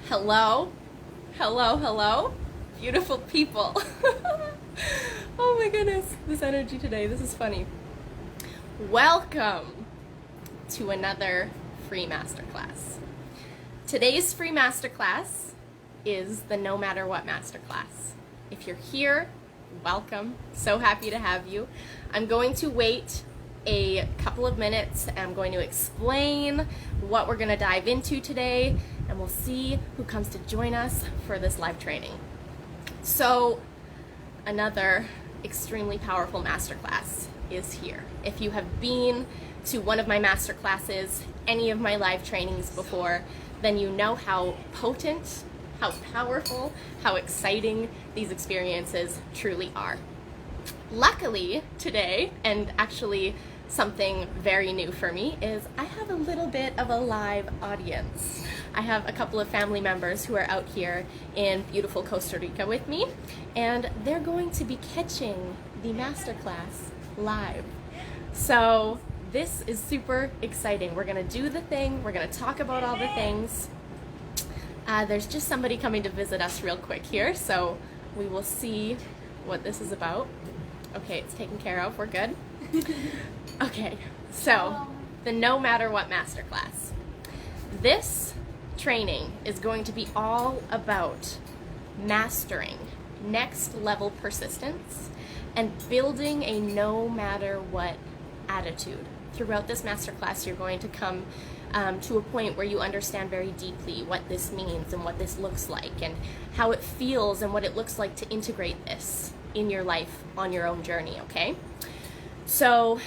Hello, hello, beautiful people. Oh my goodness, this energy today, this is funny. Welcome to another free masterclass. Today's free masterclass is the No Matter What Masterclass. If you're here, welcome. So happy to have you. I'm going to wait a couple of minutes. I'm going to explain what we're going to dive into today, and we'll see who comes to join us for this live training. So, another extremely powerful masterclass is here. If you have been to one of my masterclasses, any of my live trainings before, then you know how potent, how powerful, how exciting these experiences truly are. Luckily today, and actually something very new for me, is I have a little bit of a live audience. I have a couple of family members who are out here in beautiful Costa Rica with me, and they're going to be catching the masterclass live. So this is super exciting. We're gonna do the thing, we're gonna talk about all the things. There's just somebody coming to visit us real quick here, so we will see what this is about. Okay, it's taken care of, we're good. Okay, so the No Matter What Masterclass. This training is going to be all about mastering next level persistence and building a no matter what attitude. Throughout this masterclass, you're going to come to a point where you understand very deeply what this means and what this looks like and how it feels and what it looks like to integrate this in your life on your own journey, okay? So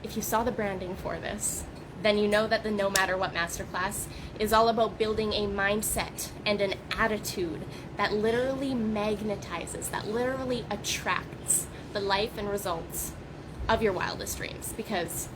if you saw the branding for this, then you know that the No Matter What Masterclass is all about building a mindset and an attitude that literally magnetizes, that literally attracts the life and results of your wildest dreams. Because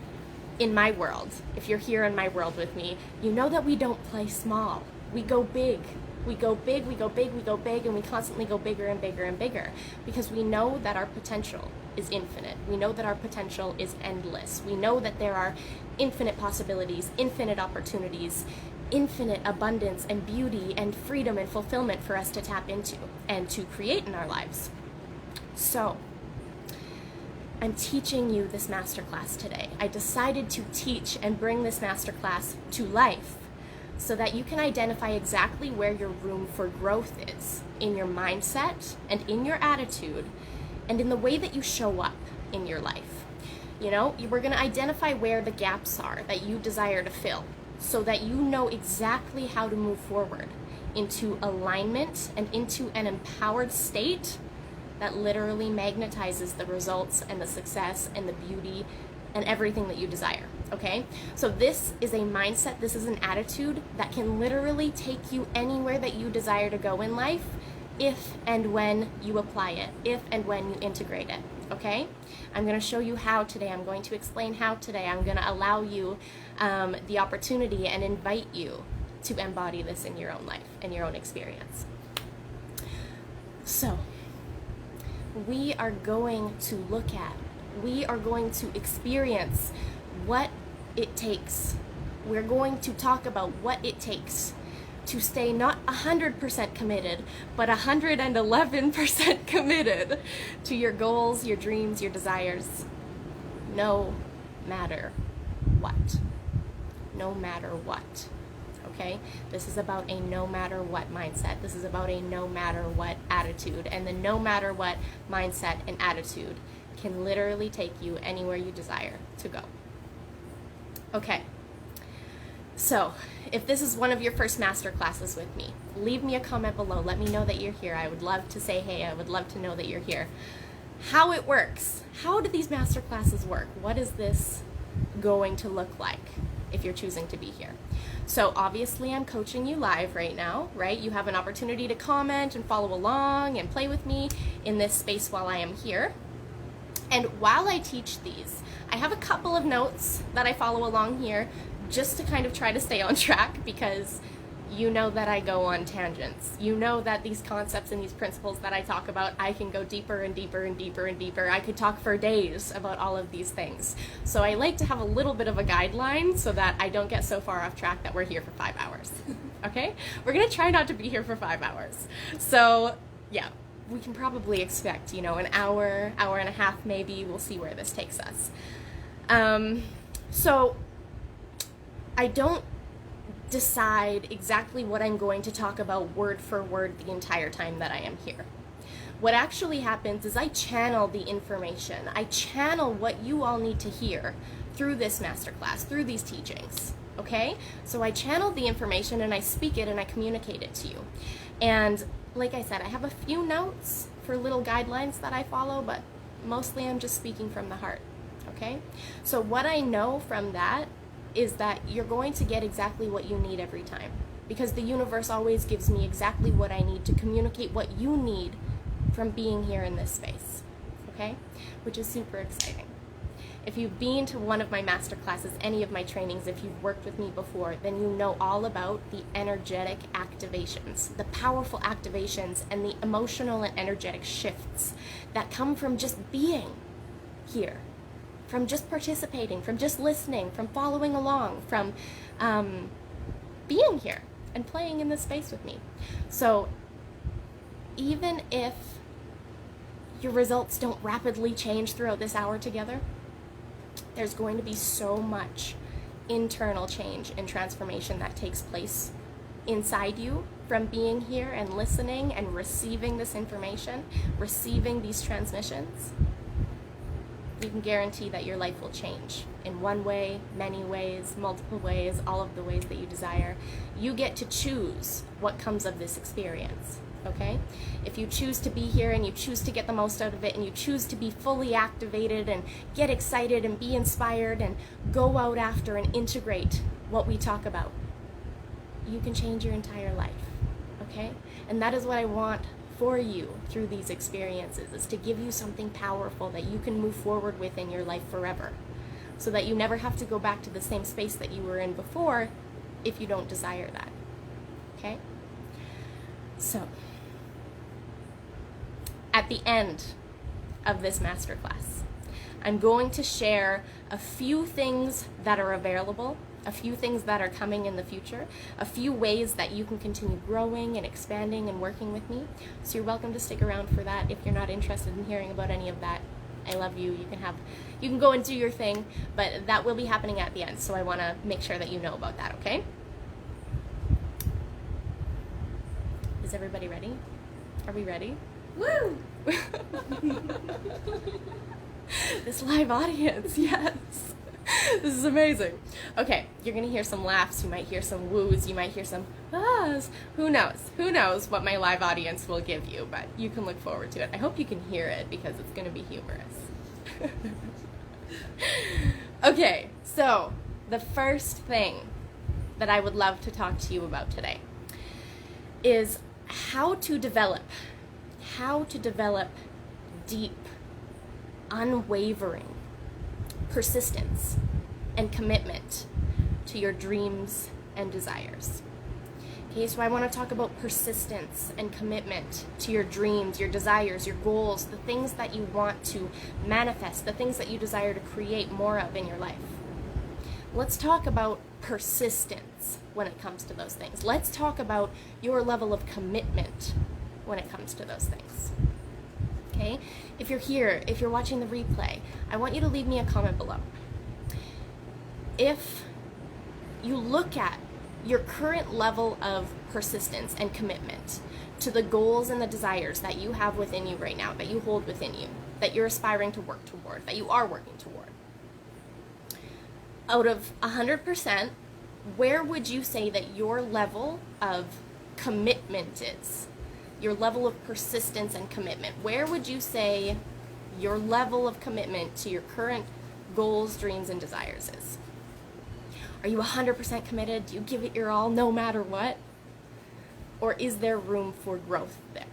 in my world, if you're here in my world with me, you know that we don't play small. We go big. We go big, we go big, we go big, and we constantly go bigger and bigger and bigger because we know that our potential is infinite. We know that our potential is endless. We know that there are infinite possibilities, infinite opportunities, infinite abundance and beauty and freedom and fulfillment for us to tap into and to create in our lives. So, I'm teaching you this masterclass today. I decided to teach and bring this masterclass to life so that you can identify exactly where your room for growth is in your mindset and in your attitude and in the way that you show up in your life. You know, we're going to identify where the gaps are that you desire to fill so that you know exactly how to move forward into alignment and into an empowered state that literally magnetizes the results and the success and the beauty and everything that you desire, okay? So this is a mindset, this is an attitude that can literally take you anywhere that you desire to go in life if and when you apply it, if and when you integrate it, okay? I'm gonna show you how today, I'm going to explain how today, I'm gonna allow you the opportunity and invite you to embody this in your own life and your own experience. So, we are going to look at, we are going to experience what it takes. We're going to talk about what it takes to stay not 100% committed, but 111% committed to your goals, your dreams, your desires, no matter what. No matter what. Okay? This is about a no matter what mindset. This is about a no matter what attitude. And the no matter what mindset and attitude can literally take you anywhere you desire to go. Okay. So, if this is one of your first master classes with me, leave me a comment below. Let me know that you're here. I would love to say hey. I would love to know that you're here. How it works. How do these master classes work? What is this going to look like if you're choosing to be here? So obviously I'm coaching you live right now, right? You have an opportunity to comment and follow along and play with me in this space while I am here. And while I teach these, I have a couple of notes that I follow along here just to kind of try to stay on track because you know that I go on tangents. You know that these concepts and these principles that I talk about, I can go deeper and deeper and deeper and deeper. I could talk for days about all of these things. So I like to have a little bit of a guideline so that I don't get so far off track that we're here for 5 hours. Okay? We're gonna try not to be here for 5 hours. So yeah, we can probably expect, an hour, hour and a half maybe. We'll see where this takes us. So I don't decide exactly what I'm going to talk about word for word the entire time that I am here. What actually happens is I channel the information. I channel what you all need to hear through this masterclass, through these teachings, okay? So I channel the information and I speak it and I communicate it to you. And like I said, I have a few notes for little guidelines that I follow, but mostly I'm just speaking from the heart, okay? So what I know from that is that you're going to get exactly what you need every time, because the universe always gives me exactly what I need to communicate what you need from being here in this space, okay? Which is super exciting. If you've been to one of my master classes, any of my trainings, if you've worked with me before, then you know all about the energetic activations, the powerful activations and the emotional and energetic shifts that come from just being here, from just participating, from just listening, from following along, from being here and playing in this space with me. So even if your results don't rapidly change throughout this hour together, there's going to be so much internal change and transformation that takes place inside you from being here and listening and receiving this information, receiving these transmissions. You can guarantee that your life will change in one way, many ways, multiple ways, all of the ways that you desire. You get to choose what comes of this experience, okay? If you choose to be here and you choose to get the most out of it and you choose to be fully activated and get excited and be inspired and go out after and integrate what we talk about, you can change your entire life, okay? And that is what I want for you through these experiences, is to give you something powerful that you can move forward with in your life forever, so that you never have to go back to the same space that you were in before if you don't desire that, okay? So, at the end of this masterclass, I'm going to share a few things that are available, a few things that are coming in the future, a few ways that you can continue growing and expanding and working with me. So you're welcome to stick around for that. If you're not interested in hearing about any of that, I love you. You can go and do your thing, but that will be happening at the end. So I want to make sure that you know about that, okay? Is everybody ready? Are we ready? Woo! This live audience, yes. This is amazing. Okay, you're gonna hear some laughs, you might hear some woos, you might hear some ahs. Who knows? Who knows what my live audience will give you, but you can look forward to it. I hope you can hear it because it's gonna be humorous. Okay, so the first thing that I would love to talk to you about today is how to develop deep, unwavering persistence and commitment to your dreams and desires. Okay, so I want to talk about persistence and commitment to your dreams, your desires, your goals, the things that you want to manifest, the things that you desire to create more of in your life. Let's talk about persistence when it comes to those things. Let's talk about your level of commitment when it comes to those things. Okay? If you're here, if you're watching the replay, I want you to leave me a comment below. If you look at your current level of persistence and commitment to the goals and the desires that you have within you right now, that you hold within you, that you're aspiring to work toward, that you are working toward, out of 100%, where would you say that your level of commitment is? Your level of persistence and commitment. Where would you say your level of commitment to your current goals, dreams, and desires is? Are you 100% committed? Do you give it your all no matter what? Or is there room for growth there?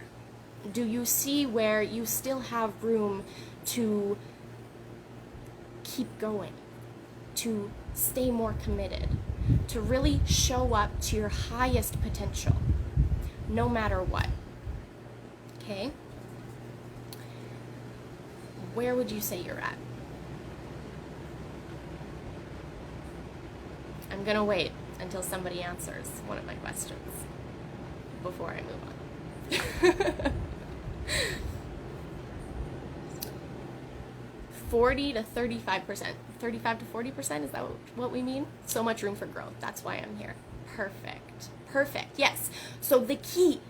Do you see where you still have room to keep going, to stay more committed, to really show up to your highest potential, no matter what. Okay? Where would you say you're at? I'm gonna wait until somebody answers one of my questions before I move on. 40 to 35%. 35 to 40%, is that what we mean? So much room for growth. That's why I'm here. Perfect. Perfect. Yes. So the key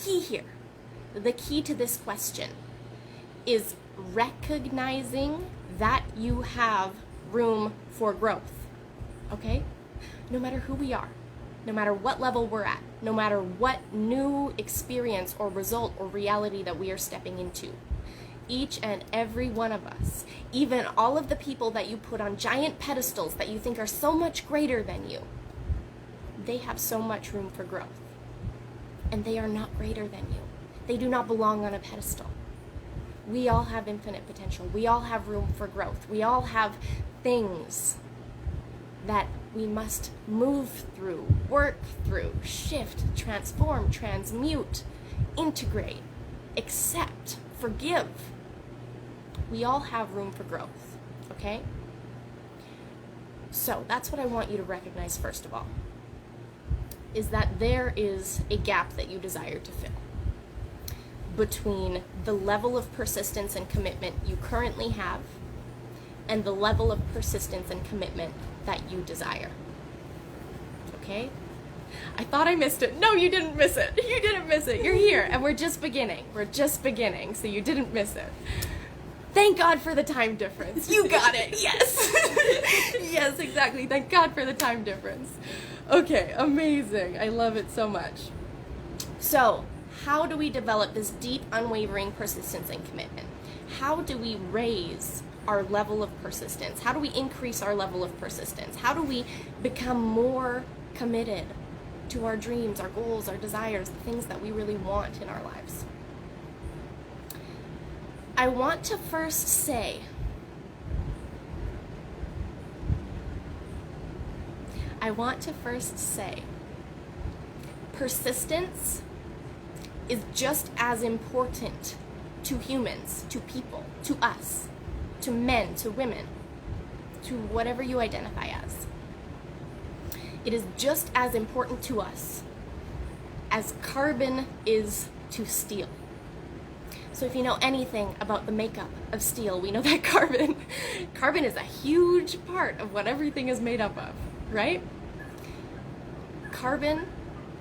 here, the key to this question is recognizing that you have room for growth. Okay? No matter who we are, no matter what level we're at, no matter what new experience or result or reality that we are stepping into, each and every one of us, even all of the people that you put on giant pedestals that you think are so much greater than you, they have so much room for growth. And they are not greater than you. They do not belong on a pedestal. We all have infinite potential. We all have room for growth. We all have things that we must move through, work through, shift, transform, transmute, integrate, accept, forgive. We all have room for growth, okay? So that's what I want you to recognize first of all, is that there is a gap that you desire to fill between the level of persistence and commitment you currently have and the level of persistence and commitment that you desire. Okay? I thought I missed it. No, you didn't miss it. You didn't miss it. You're here, and we're just beginning. We're just beginning, so you didn't miss it. Thank God for the time difference. You got it. Yes. Yes, exactly. Thank God for the time difference. Okay, amazing. I love it so much. So, how do we develop this deep, unwavering persistence and commitment? How do we raise our level of persistence? How do we increase our level of persistence? How do we become more committed to our dreams, our goals, our desires, the things that we really want in our lives? I want to first say, persistence is just as important to humans, to people, to us, to men, to women, to whatever you identify as. It is just as important to us as carbon is to steel. So if you know anything about the makeup of steel, we know that carbon is a huge part of what everything is made up of, right? Carbon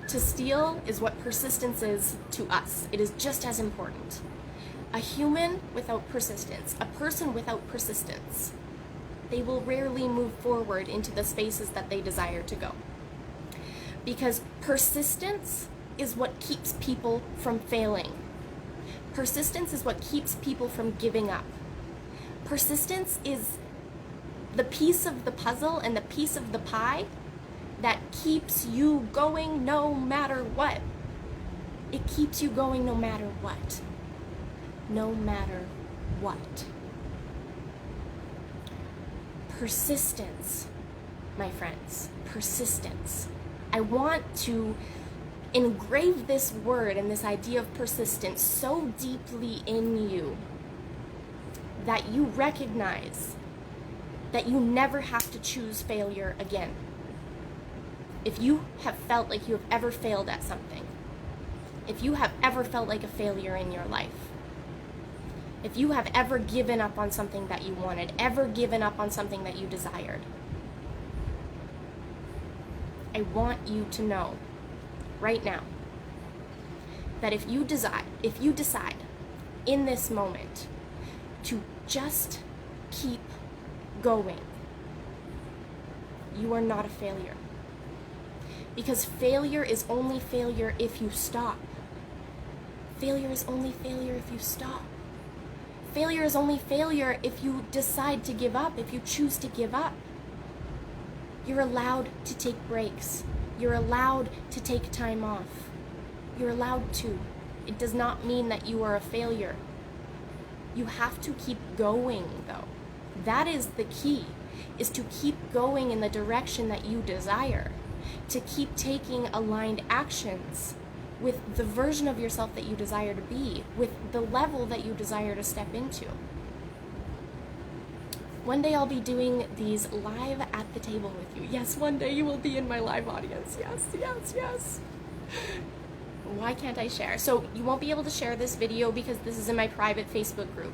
to steel is what persistence is to us. It is just as important. A human without persistence, a person without persistence, they will rarely move forward into the spaces that they desire to go. Because persistence is what keeps people from failing. Persistence is what keeps people from giving up. Persistence is the piece of the puzzle and the piece of the pie that keeps you going no matter what. It keeps you going no matter what. No matter what. Persistence, my friends, persistence. I want to engrave this word and this idea of persistence so deeply in you that you recognize that you never have to choose failure again. If you have felt like you have ever failed at something, if you have ever felt like a failure in your life, if you have ever given up on something that you wanted, ever given up on something that you desired, I want you to know right now that if you decide in this moment to just keep going, you are not a failure. Because failure is only failure if you stop. Failure is only failure if you stop. Failure is only failure if you decide to give up, if you choose to give up. You're allowed to take breaks. You're allowed to take time off. You're allowed to. It does not mean that you are a failure. You have to keep going, though. That is the key. is to keep going in the direction that you desire, to keep taking aligned actions with the version of yourself that you desire to be, with the level that you desire to step into. One day I'll be doing these live at the table with you. Yes, one day you will be in my live audience. Yes, yes, yes. Why can't I share? So you won't be able to share this video because this is in my private Facebook group.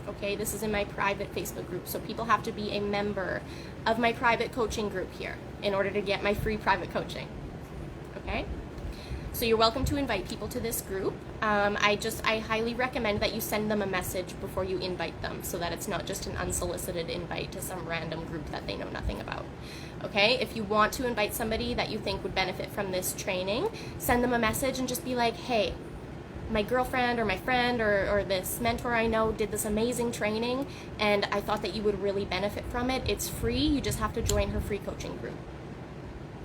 Okay, this is in my private Facebook group. So people have to be a member of my private coaching group here in order to get my free private coaching. Okay? So you're welcome to invite people to this group. I highly recommend that you send them a message before you invite them so that it's not just an unsolicited invite to some random group that they know nothing about. Okay, if you want to invite somebody that you think would benefit from this training, send them a message and just be like, hey, my girlfriend or my friend or this mentor I know did this amazing training and I thought that you would really benefit from it. It's free, you just have to join her free coaching group.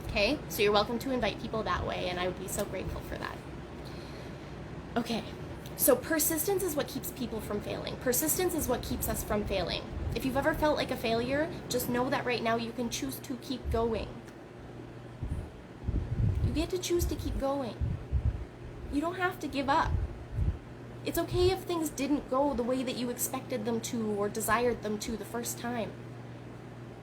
Okay, so you're welcome to invite people that way, and I would be so grateful for that. Okay, so persistence is what keeps people from failing. Persistence is what keeps us from failing. If you've ever felt like a failure, just know that right now you can choose to keep going. You get to choose to keep going. You don't have to give up. It's okay if things didn't go the way that you expected them to or desired them to the first time.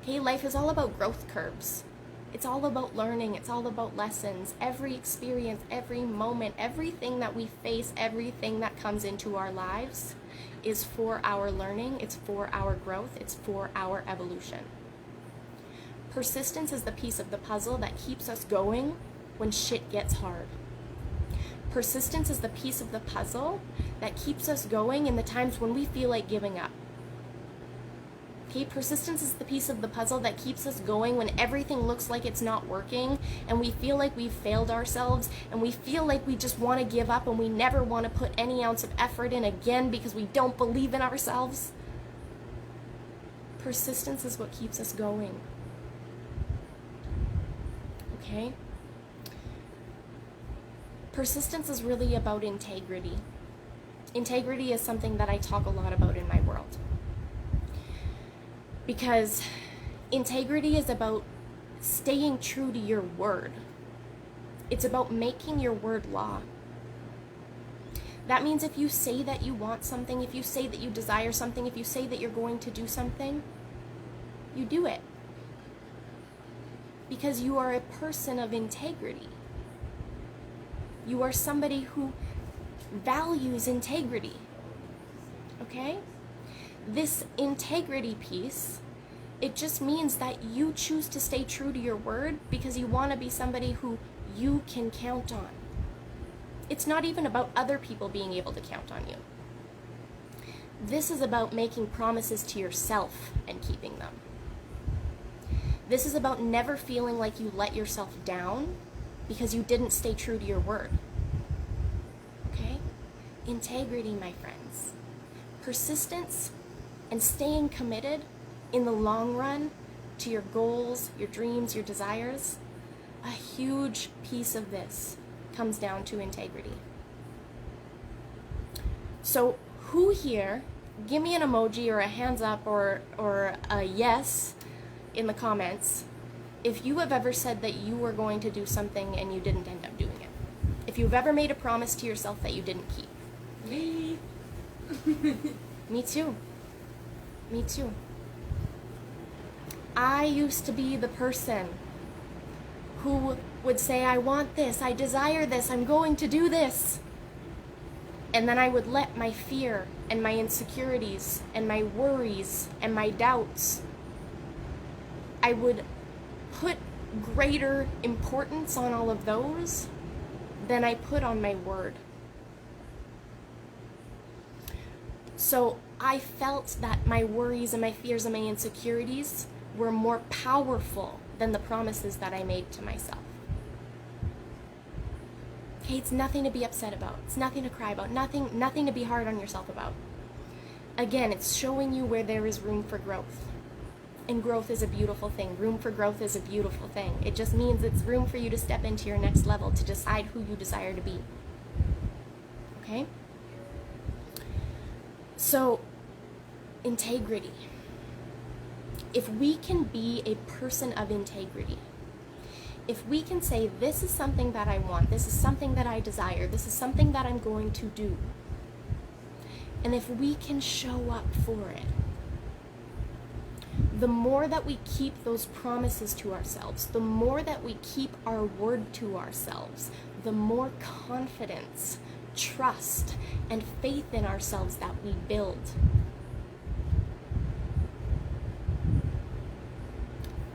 Okay, life is all about growth curves. It's all about learning. It's all about lessons. Every experience, every moment, everything that we face, everything that comes into our lives is for our learning. It's for our growth. It's for our evolution. Persistence is the piece of the puzzle that keeps us going when shit gets hard. Persistence is the piece of the puzzle that keeps us going in the times when we feel like giving up. Okay, persistence is the piece of the puzzle that keeps us going when everything looks like it's not working and we feel like we've failed ourselves and we feel like we just want to give up and we never want to put any ounce of effort in again because we don't believe in ourselves. Persistence is what keeps us going. Okay? Persistence is really about integrity. Integrity is something that I talk a lot about in my world. Because integrity is about staying true to your word. It's about making your word law. That means if you say that you want something, if you say that you desire something, if you say that you're going to do something, you do it. Because you are a person of integrity. You are somebody who values integrity. Okay? This integrity piece, it just means that you choose to stay true to your word because you want to be somebody who you can count on. It's not even about other people being able to count on you. This is about making promises to yourself and keeping them. This is about never feeling like you let yourself down because you didn't stay true to your word. Okay? Integrity, my friends. Persistence and staying committed in the long run to your goals, your dreams, your desires. A huge piece of this comes down to integrity. So who here, give me an emoji or a hands up or a yes in the comments if you have ever said that you were going to do something and you didn't end up doing it. If you've ever made a promise to yourself that you didn't keep. Me. Me too. Me too. I used to be the person who would say, I want this, I desire this, I'm going to do this. And then I would let my fear and my insecurities and my worries and my doubts, I would put greater importance on all of those than I put on my word. So I felt that my worries and my fears and my insecurities were more powerful than the promises that I made to myself. Okay, it's nothing to be upset about. It's nothing to cry about. Nothing to be hard on yourself about. Again, it's showing you where there is room for growth. And growth is a beautiful thing. Room for growth is a beautiful thing. It just means it's room for you to step into your next level, to decide who you desire to be. Okay? So, integrity. if we can be a person of integrity, if we can say, this is something that I want, this is something that I desire, this is something that I'm going to do, and if we can show up for it, the more that we keep those promises to ourselves, the more that we keep our word to ourselves, the more confidence, trust, and faith in ourselves that we build.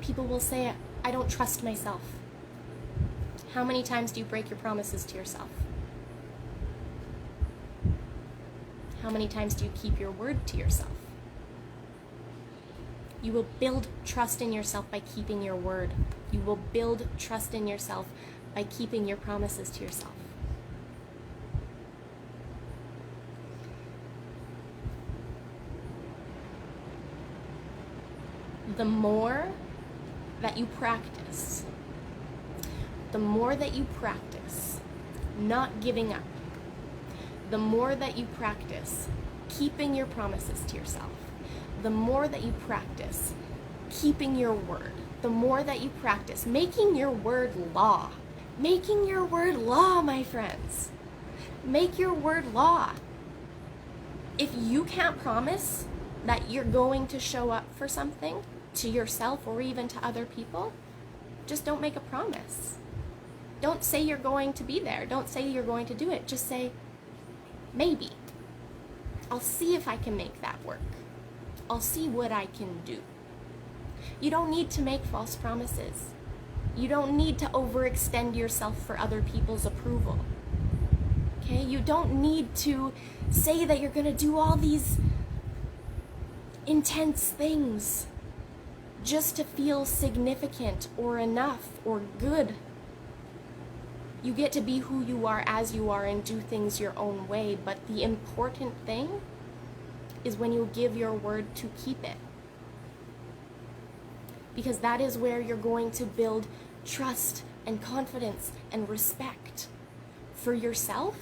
People will say, I don't trust myself. How many times do you break your promises to yourself? How many times do you keep your word to yourself? You will build trust in yourself by keeping your word. You will build trust in yourself by keeping your promises to yourself. The more that you practice, not giving up, the more that you practice keeping your promises to yourself, the more that you practice keeping your word, the more that you practice making your word law. Making your word law, my friends. Make your word law. If you can't promise that you're going to show up for something to yourself or even to other people, just don't make a promise. Don't say you're going to be there. Don't say you're going to do it. Just say, maybe. I'll see if I can make that work. I'll see what I can do. You don't need to make false promises. You don't need to overextend yourself for other people's approval. Okay? You don't need to say that you're going to do all these intense things just to feel significant or enough or good. You get to be who you are as you are and do things your own way, but the important thing is when you give your word to keep it. Because that is where you're going to build trust and confidence and respect for yourself,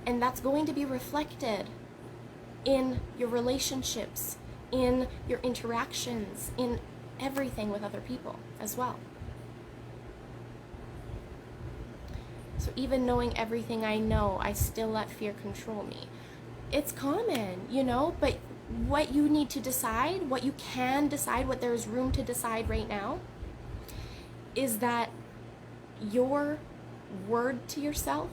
and that's going to be reflected in your relationships, in your interactions, in everything with other people as well. So even knowing everything I know, I still let fear control me. It's common, but what you need to decide, what you can decide, what there's room to decide right now, is that your word to yourself,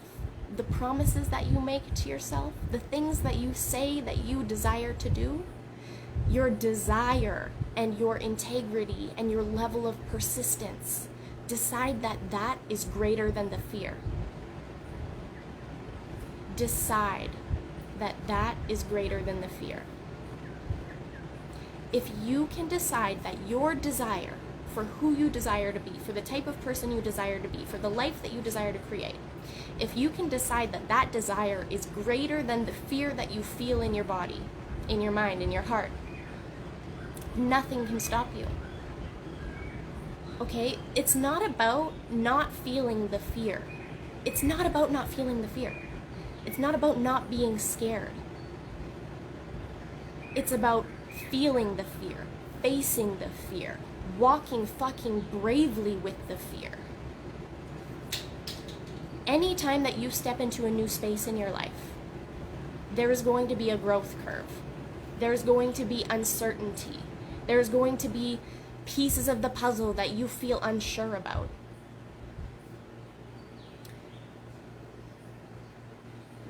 the promises that you make to yourself, the things that you say that you desire to do, your desire and your integrity and your level of persistence, decide that that is greater than the fear. Decide that that is greater than the fear. If you can decide that your desire for who you desire to be, for the type of person you desire to be, for the life that you desire to create, if you can decide that that desire is greater than the fear that you feel in your body, in your mind, in your heart, nothing can stop you. Okay? It's not about not feeling the fear. It's not about not feeling the fear. It's not about not being scared. It's about feeling the fear, facing the fear, walking fucking bravely with the fear. Anytime that you step into a new space in your life, there is going to be a growth curve. There's going to be uncertainty. There's going to be pieces of the puzzle that you feel unsure about.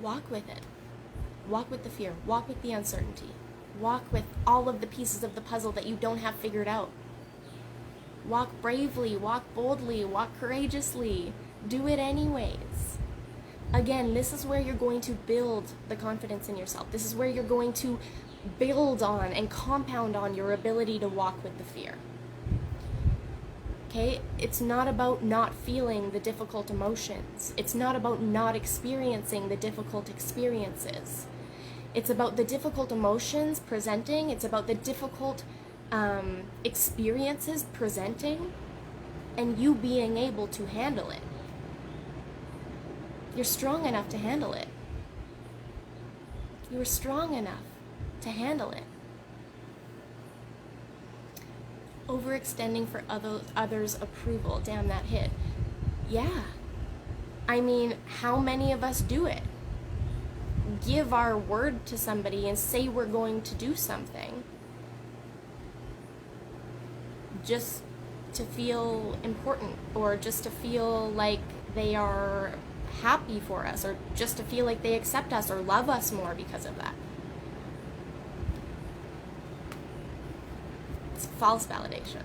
Walk with it. Walk with the fear. Walk with the uncertainty. Walk with all of the pieces of the puzzle that you don't have figured out. Walk bravely, walk boldly, walk courageously. Do it anyways. Again, this is where you're going to build the confidence in yourself. This is where you're going to build on and compound on your ability to walk with the fear. Okay? It's not about not feeling the difficult emotions. It's not about not experiencing the difficult experiences. It's about the difficult emotions presenting. It's about the difficult experiences presenting and you being able to handle it. You're strong enough to handle it. You're strong enough to handle it. Overextending for others' approval. Damn, that hit. Yeah. I mean, how many of us do it? Give our word to somebody and say we're going to do something just to feel important, or just to feel like they are happy for us, or just to feel like they accept us or love us more because of that. It's false validation.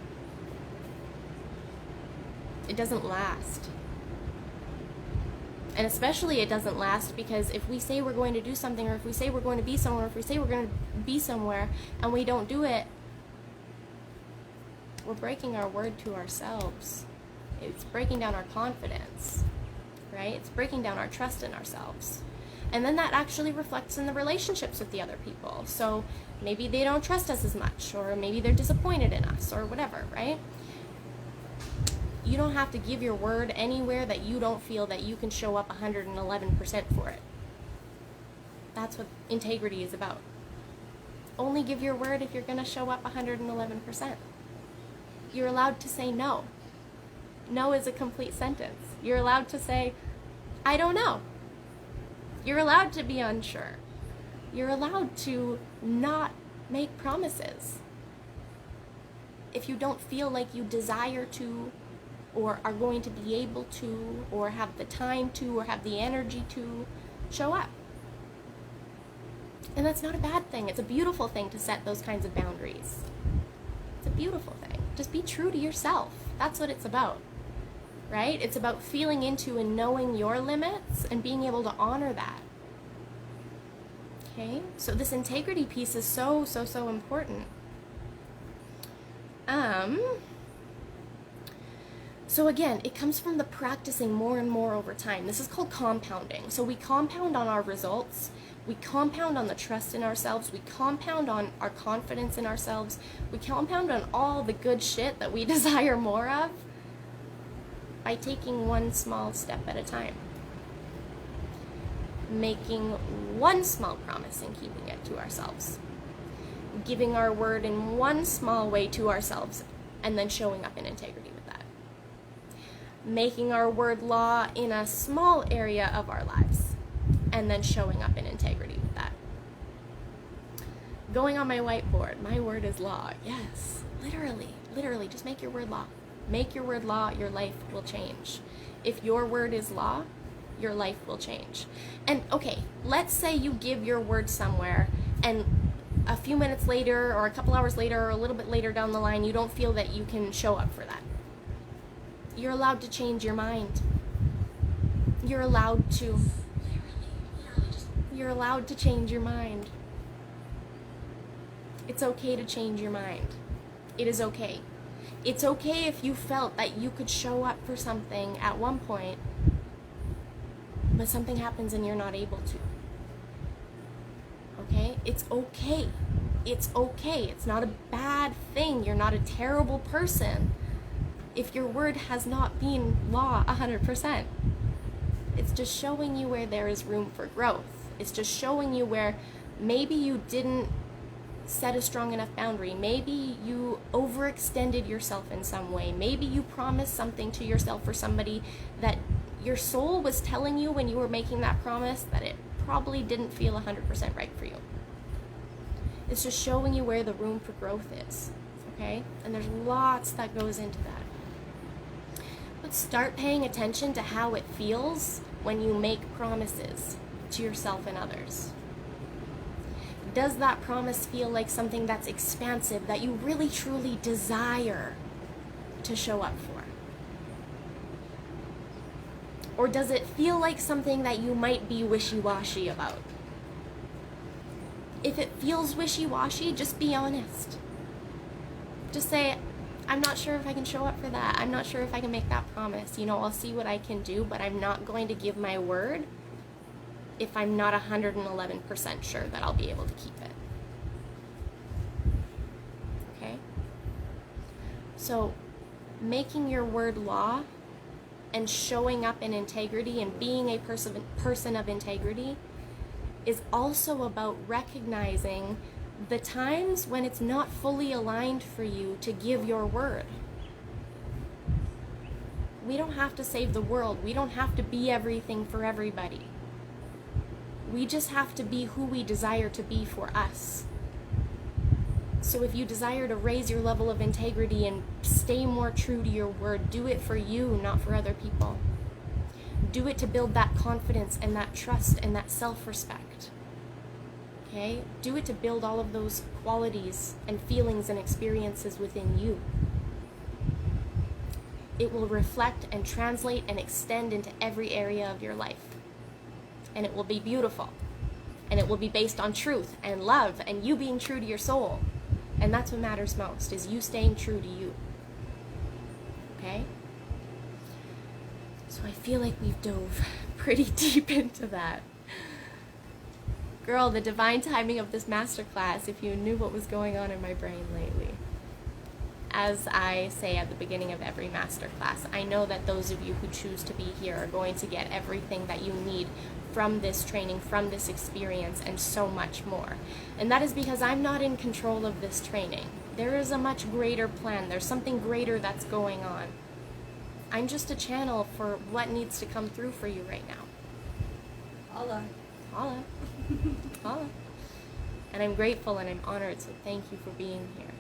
It doesn't last. And especially it doesn't last because if we say we're going to do something, or if we say we're going to be somewhere, or if we say we're going to be somewhere and we don't do it, we're breaking our word to ourselves. It's breaking down our confidence, right? It's breaking down our trust in ourselves. And then that actually reflects in the relationships with the other people. So maybe they don't trust us as much, or maybe they're disappointed in us, or whatever, right? You don't have to give your word anywhere that you don't feel that you can show up 111% for it. That's what integrity is about. Only give your word if you're going to show up 111%. You're allowed to say no. No is a complete sentence. You're allowed to say, I don't know. You're allowed to be unsure. You're allowed to not make promises. If you don't feel like you desire to, or are going to be able to, or have the time to, or have the energy to, show up. And that's not a bad thing. It's a beautiful thing to set those kinds of boundaries. It's a beautiful thing. Just be true to yourself. That's what it's about, right? It's about feeling into and knowing your limits and being able to honor that. Okay? So this integrity piece is so important. So again, it comes from the practicing more and more over time. This is called compounding. So we compound on our results, we compound on the trust in ourselves, we compound on our confidence in ourselves, we compound on all the good shit that we desire more of by taking one small step at a time. Making one small promise and keeping it to ourselves. Giving our word in one small way to ourselves and then showing up in integrity with that. Making our word law in a small area of our lives and then showing up in integrity with that. Going on my whiteboard, my word is law. Yes, literally, just make your word law. Make your word law, your life will change. If your word is law, your life will change. And okay, let's say you give your word somewhere and a few minutes later or a couple hours later or a little bit later down the line, you don't feel that you can show up for that. You're allowed to change your mind. You're allowed to change your mind. It's okay to change your mind. It is okay. It's okay if you felt that you could show up for something at one point, but something happens and you're not able to. Okay? It's okay. It's okay. It's not a bad thing. You're not a terrible person if your word has not been law 100%. It's just showing you where there is room for growth. It's just showing you where maybe you didn't set a strong enough boundary. Maybe you overextended yourself in some way. Maybe you promised something to yourself or somebody that your soul was telling you when you were making that promise that it probably didn't feel 100% right for you. It's just showing you where the room for growth is, okay? And there's lots that goes into that. But start paying attention to how it feels when you make promises to yourself and others. Does that promise feel like something that's expansive, that you really truly desire to show up for? Or does it feel like something that you might be wishy-washy about? If it feels wishy-washy, just be honest. Just say, I'm not sure if I can show up for that. I'm not sure if I can make that promise. You know, I'll see what I can do, but I'm not going to give my word if I'm not 111% sure that I'll be able to keep it. Okay? So, making your word law and showing up in integrity and being a person of integrity is also about recognizing the times when it's not fully aligned for you to give your word. We don't have to save the world. We don't have to be everything for everybody. We just have to be who we desire to be for us. So if you desire to raise your level of integrity and stay more true to your word, do it for you, not for other people. Do it to build that confidence and that trust and that self-respect. Okay? Do it to build all of those qualities and feelings and experiences within you. It will reflect and translate and extend into every area of your life. And it will be beautiful. And it will be based on truth and love and you being true to your soul. And that's what matters most, is you staying true to you. Okay? So I feel like we've dove pretty deep into that. Girl, the divine timing of this masterclass, if you knew what was going on in my brain lately. As I say at the beginning of every masterclass, I know that those of you who choose to be here are going to get everything that you need from this training, from this experience, and so much more. And that is because I'm not in control of this training. There is a much greater plan. There's something greater that's going on. I'm just a channel for what needs to come through for you right now. Holla. Holla. Holla. And I'm grateful and I'm honored, so thank you for being here.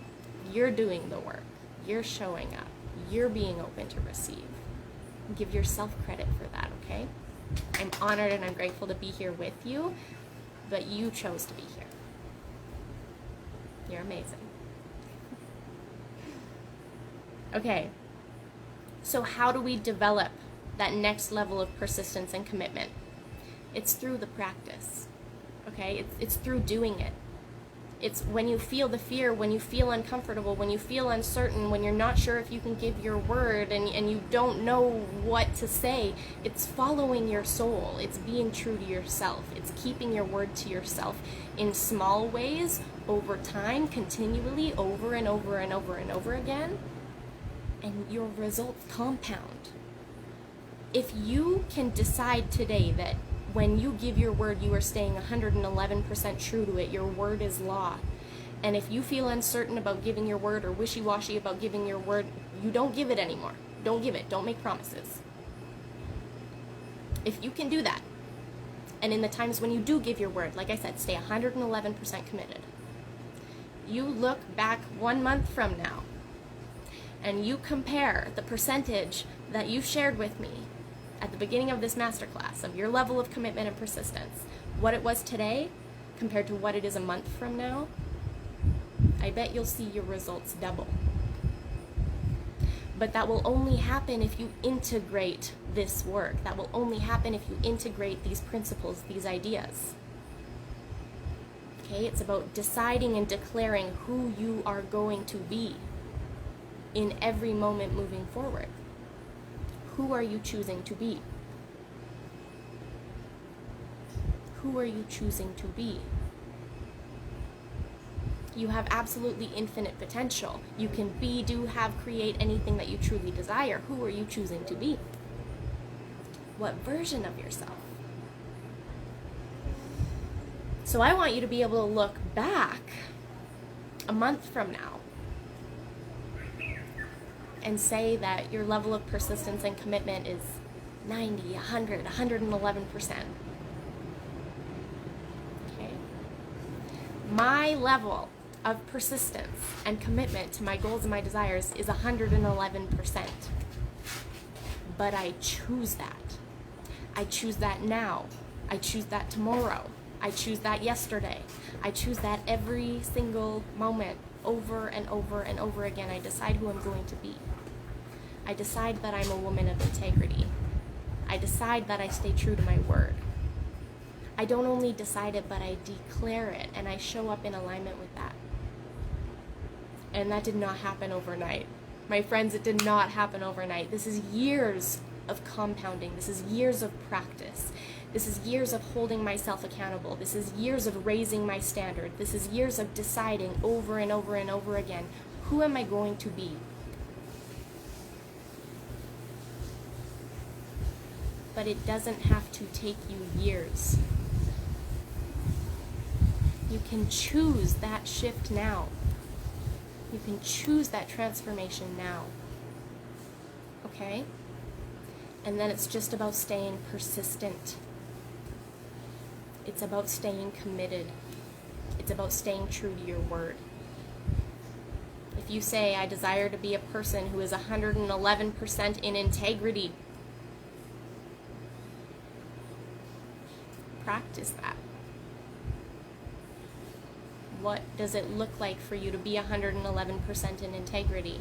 You're doing the work. You're showing up. You're being open to receive. Give yourself credit for that, okay? I'm honored and I'm grateful to be here with you, but you chose to be here. You're amazing. Okay, so how do we develop that next level of persistence and commitment? It's through the practice, okay? It's through doing it. It's when you feel the fear, when you feel uncomfortable, when you feel uncertain, when you're not sure if you can give your word and you don't know what to say. It's following your soul. It's being true to yourself. It's keeping your word to yourself in small ways, over time, continually, over and over and over and over again. And your results compound. If you can decide today that when you give your word, you are staying 111% true to it. Your word is law. And if you feel uncertain about giving your word or wishy-washy about giving your word, you don't give it anymore. Don't give it. Don't make promises. If you can do that, and in the times when you do give your word, like I said, stay 111% committed. You look back 1 month from now, and you compare the percentage that you shared with me at the beginning of this masterclass of your level of commitment and persistence, what it was today compared to what it is a month from now, I bet you'll see your results double. But that will only happen if you integrate this work. That will only happen if you integrate these principles, these ideas. Okay, it's about deciding and declaring who you are going to be in every moment moving forward. Who are you choosing to be? Who are you choosing to be? You have absolutely infinite potential. You can be, do, have, create anything that you truly desire. Who are you choosing to be? What version of yourself? So I want you to be able to look back a month from now and say that your level of persistence and commitment is 90, 100, 111%. Okay? My level of persistence and commitment to my goals and my desires is 111%. But I choose that. I choose that now. I choose that tomorrow. I choose that yesterday. I choose that every single moment, over and over and over again. I decide who I'm going to be. I decide that I'm a woman of integrity. I decide that I stay true to my word. I don't only decide it, but I declare it, and I show up in alignment with that. And that did not happen overnight. My friends, it did not happen overnight. This is years of compounding. This is years of practice. This is years of holding myself accountable. This is years of raising my standard. This is years of deciding over and over and over again, who am I going to be? But it doesn't have to take you years. You can choose that shift now. You can choose that transformation now. Okay? And then it's just about staying persistent. It's about staying committed. It's about staying true to your word. If you say, I desire to be a person who is 111% in integrity, practice that. What does it look like for you to be 111% in integrity?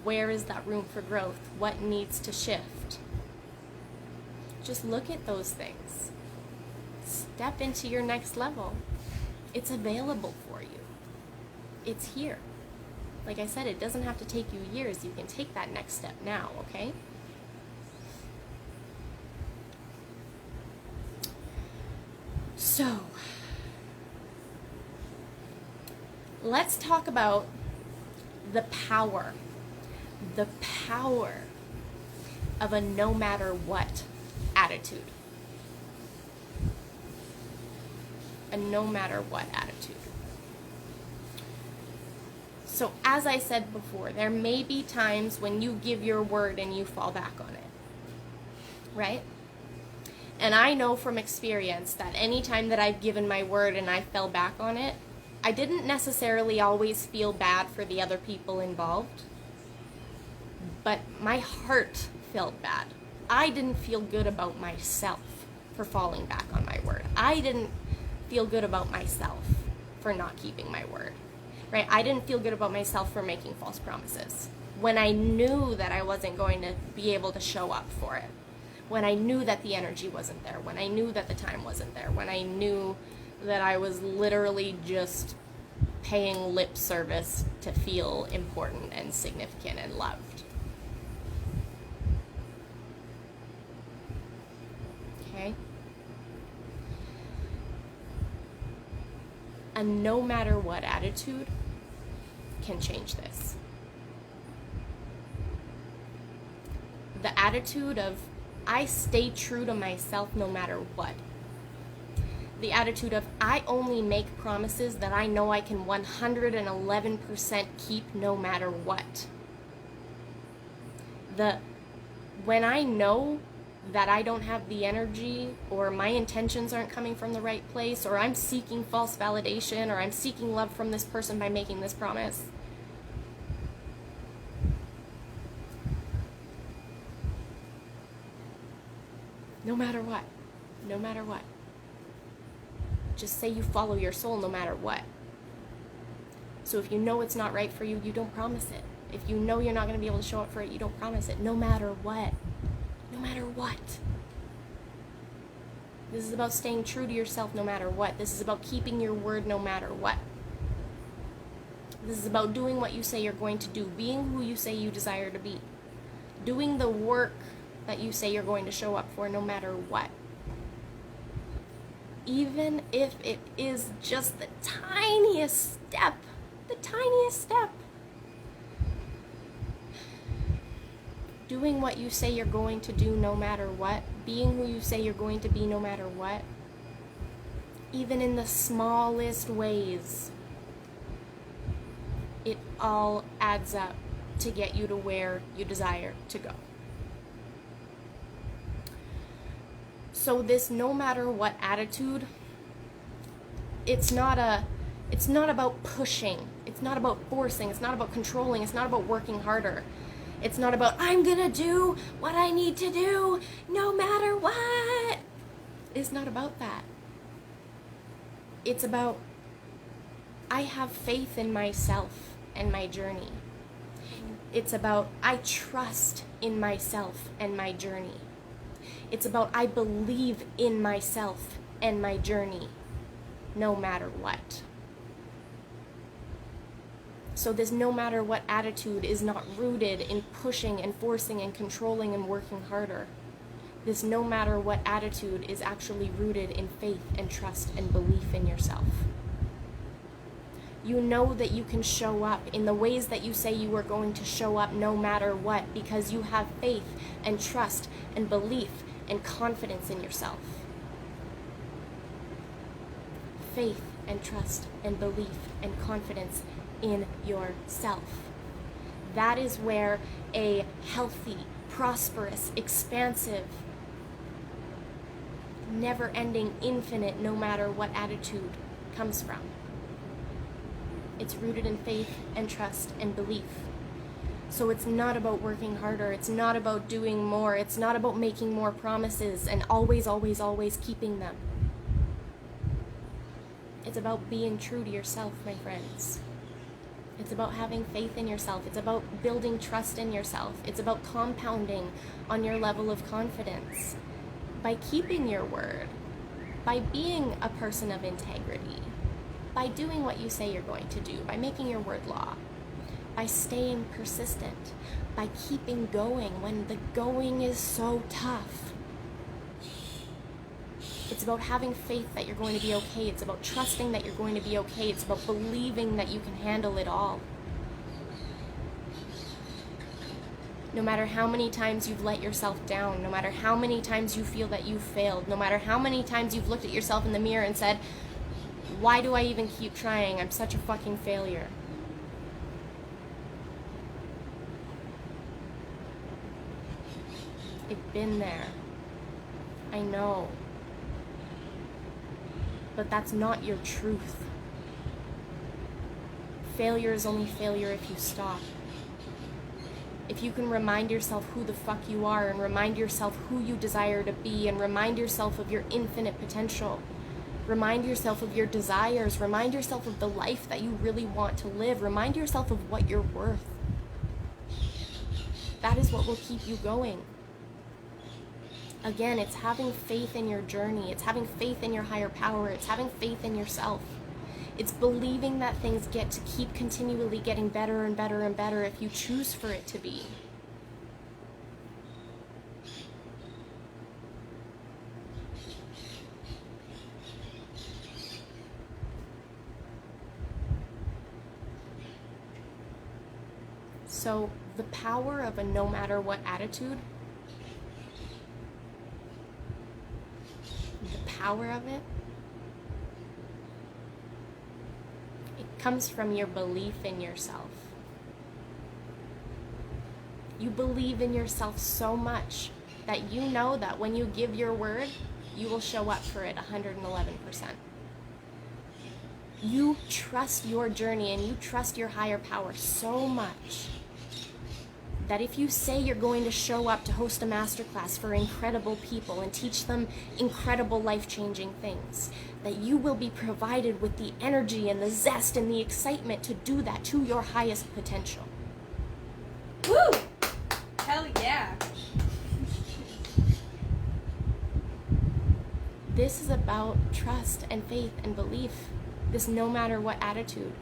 Where is that room for growth? What needs to shift? Just look at those things. Step into your next level. It's available for you. It's here. Like I said, it doesn't have to take you years. You can take that next step now, okay? So, let's talk about the power of a no matter what attitude. A no matter what attitude. So as I said before, there may be times when you give your word and you fall back on it, right? And I know from experience that any time that I've given my word and I fell back on it, I didn't necessarily always feel bad for the other people involved, but my heart felt bad. I didn't feel good about myself for falling back on my word. I didn't feel good about myself for not keeping my word, right? I didn't feel good about myself for making false promises when I knew that I wasn't going to be able to show up for it, when I knew that the energy wasn't there, when I knew that the time wasn't there, when I knew that I was literally just paying lip service to feel important and significant and loved. Okay? A no matter what attitude can change this. The attitude of, I stay true to myself no matter what. The attitude of, I only make promises that I know I can 111% keep no matter what. When I know that I don't have the energy, or my intentions aren't coming from the right place, or I'm seeking false validation, or I'm seeking love from this person by making this promise, no matter what, just say you follow your soul no matter what. So if you know it's not right for you, you don't promise it. If you know you're not going to be able to show up for it, you don't promise it, no matter what. No matter what. This is about staying true to yourself no matter what. This is about keeping your word no matter what. This is about doing what you say you're going to do, being who you say you desire to be, doing the work that you say you're going to show up for no matter what. Even if it is just the tiniest step, doing what you say you're going to do no matter what, being who you say you're going to be no matter what, even in the smallest ways, it all adds up to get you to where you desire to go. So this no matter what attitude, it's not about pushing, it's not about forcing, it's not about controlling, it's not about working harder. It's not about, I'm gonna do what I need to do no matter what. It's not about that. It's about, I have faith in myself and my journey. It's about, I trust in myself and my journey. It's about, I believe in myself and my journey no matter what. So this no matter what attitude is not rooted in pushing and forcing and controlling and working harder. This no matter what attitude is actually rooted in faith and trust and belief in yourself. You know that you can show up in the ways that you say you are going to show up no matter what, because you have faith and trust and belief and confidence in yourself. faith and trust and belief and confidence in yourself. That is where a healthy, prosperous, expansive, never-ending, infinite, no matter what attitude comes from. It's rooted in faith and trust and belief. So it's not about working harder. It's not about doing more. It's not about making more promises and always, always, always keeping them. It's about being true to yourself, my friends. It's about having faith in yourself. It's about building trust in yourself. It's about compounding on your level of confidence by keeping your word, by being a person of integrity, by doing what you say you're going to do, by making your word law, by staying persistent, by keeping going when the going is so tough. It's about having faith that you're going to be okay. It's about trusting that you're going to be okay. It's about believing that you can handle it all. No matter how many times you've let yourself down, no matter how many times you feel that you've failed, no matter how many times you've looked at yourself in the mirror and said, why do I even keep trying? I'm such a fucking failure. I've been there. I know. But that's not your truth. Failure is only failure if you stop. If you can remind yourself who the fuck you are and remind yourself who you desire to be and remind yourself of your infinite potential, remind yourself of your desires, remind yourself of the life that you really want to live, remind yourself of what you're worth. That is what will keep you going. Again, it's having faith in your journey. It's having faith in your higher power. It's having faith in yourself. It's believing that things get to keep continually getting better and better and better if you choose for it to be. So, the power of a no matter what attitude, the power of it comes from your belief in yourself. You believe in yourself so much that you know that when you give your word, you will show up for it 111%. You trust your journey and you trust your higher power so much that if you say you're going to show up to host a masterclass for incredible people and teach them incredible life-changing things, that you will be provided with the energy and the zest and the excitement to do that to your highest potential. Woo! Hell yeah! This is about trust and faith and belief, this no matter what attitude.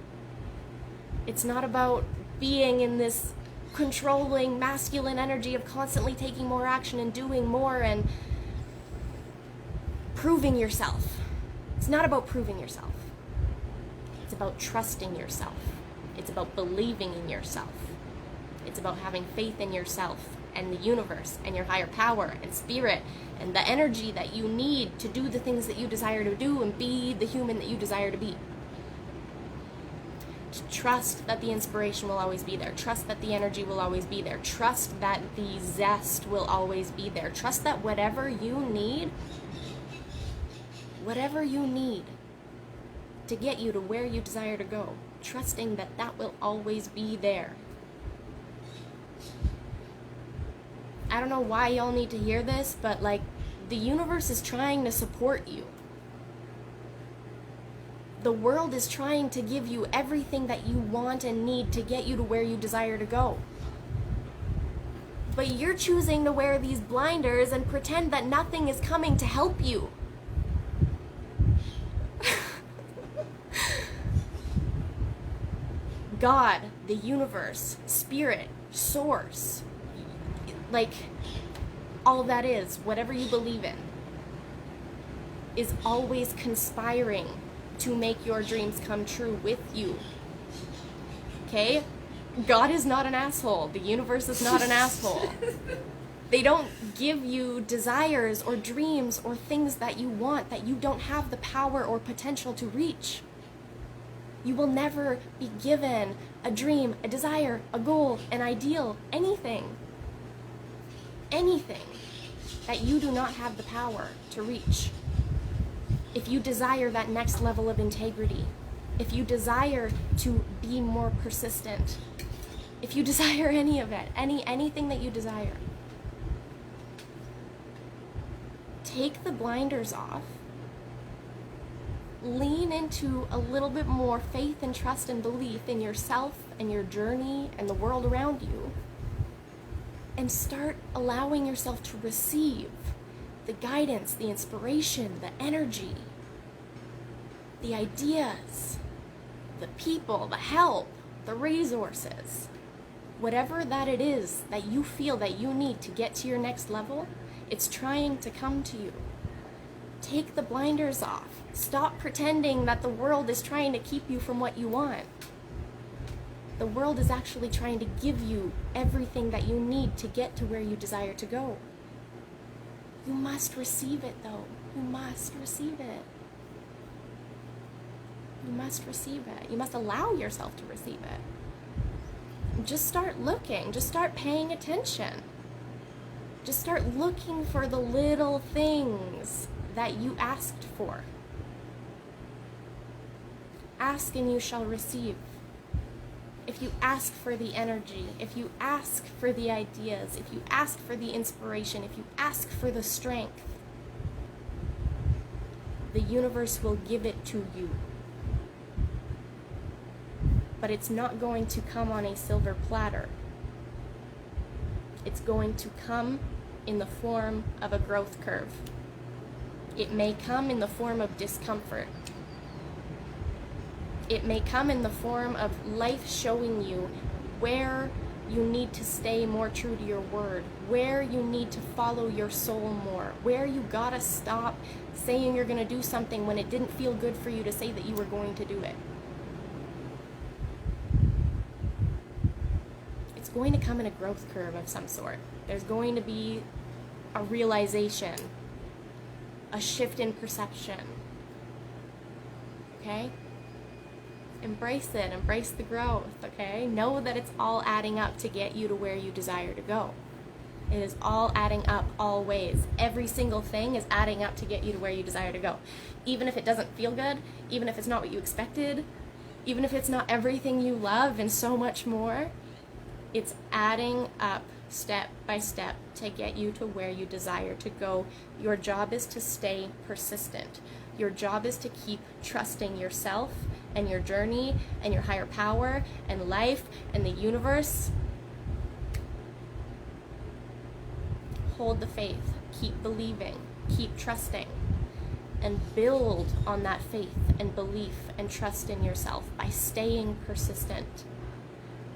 It's not about being in this controlling masculine energy of constantly taking more action and doing more and proving yourself. It's not about proving yourself. It's about trusting yourself. It's about believing in yourself. It's about having faith in yourself and the universe and your higher power and spirit and the energy that you need to do the things that you desire to do and be the human that you desire to be. Trust that the inspiration will always be there. Trust that the energy will always be there. Trust that the zest will always be there. Trust that whatever you need to get you to where you desire to go, trusting that that will always be there. I don't know why y'all need to hear this, but like, the universe is trying to support you. The world is trying to give you everything that you want and need to get you to where you desire to go. But you're choosing to wear these blinders and pretend that nothing is coming to help you. God, the universe, spirit, source, like all that is, whatever you believe in, is always conspiring to make your dreams come true with you. Okay? God is not an asshole. The universe is not an asshole. They don't give you desires or dreams or things that you want that you don't have the power or potential to reach. You will never be given a dream, a desire, a goal, an ideal, anything that you do not have the power to reach. If you desire that next level of integrity, if you desire to be more persistent, if you desire any of it, anything that you desire, take the blinders off, lean into a little bit more faith and trust and belief in yourself and your journey and the world around you, and start allowing yourself to receive the guidance, the inspiration, the energy, the ideas, the people, the help, the resources, whatever that it is that you feel that you need to get to your next level. It's trying to come to you. Take the blinders off. Stop pretending that the world is trying to keep you from what you want. The world is actually trying to give you everything that you need to get to where you desire to go. You must receive it, though. You must receive it. You must receive it. You must allow yourself to receive it. Just start looking. Just start paying attention. Just start looking for the little things that you asked for. Ask and you shall receive. If you ask for the energy, if you ask for the ideas, if you ask for the inspiration, if you ask for the strength, the universe will give it to you. But it's not going to come on a silver platter. It's going to come in the form of a growth curve. It may come in the form of discomfort. It may come in the form of life showing you where you need to stay more true to your word, where you need to follow your soul more, where you gotta stop saying you're gonna do something when it didn't feel good for you to say that you were going to do it. It's going to come in a growth curve of some sort. There's going to be a realization, a shift in perception. Okay? Embrace it, embrace the growth, okay? Know that it's all adding up to get you to where you desire to go. It is all adding up always. Every single thing is adding up to get you to where you desire to go. Even if it doesn't feel good, even if it's not what you expected, even if it's not everything you love and so much more, it's adding up step by step to get you to where you desire to go. Your job is to stay persistent. Your job is to keep trusting yourself and your journey and your higher power and life and the universe. Hold the faith, keep believing, keep trusting, and build on that faith and belief and trust in yourself by staying persistent,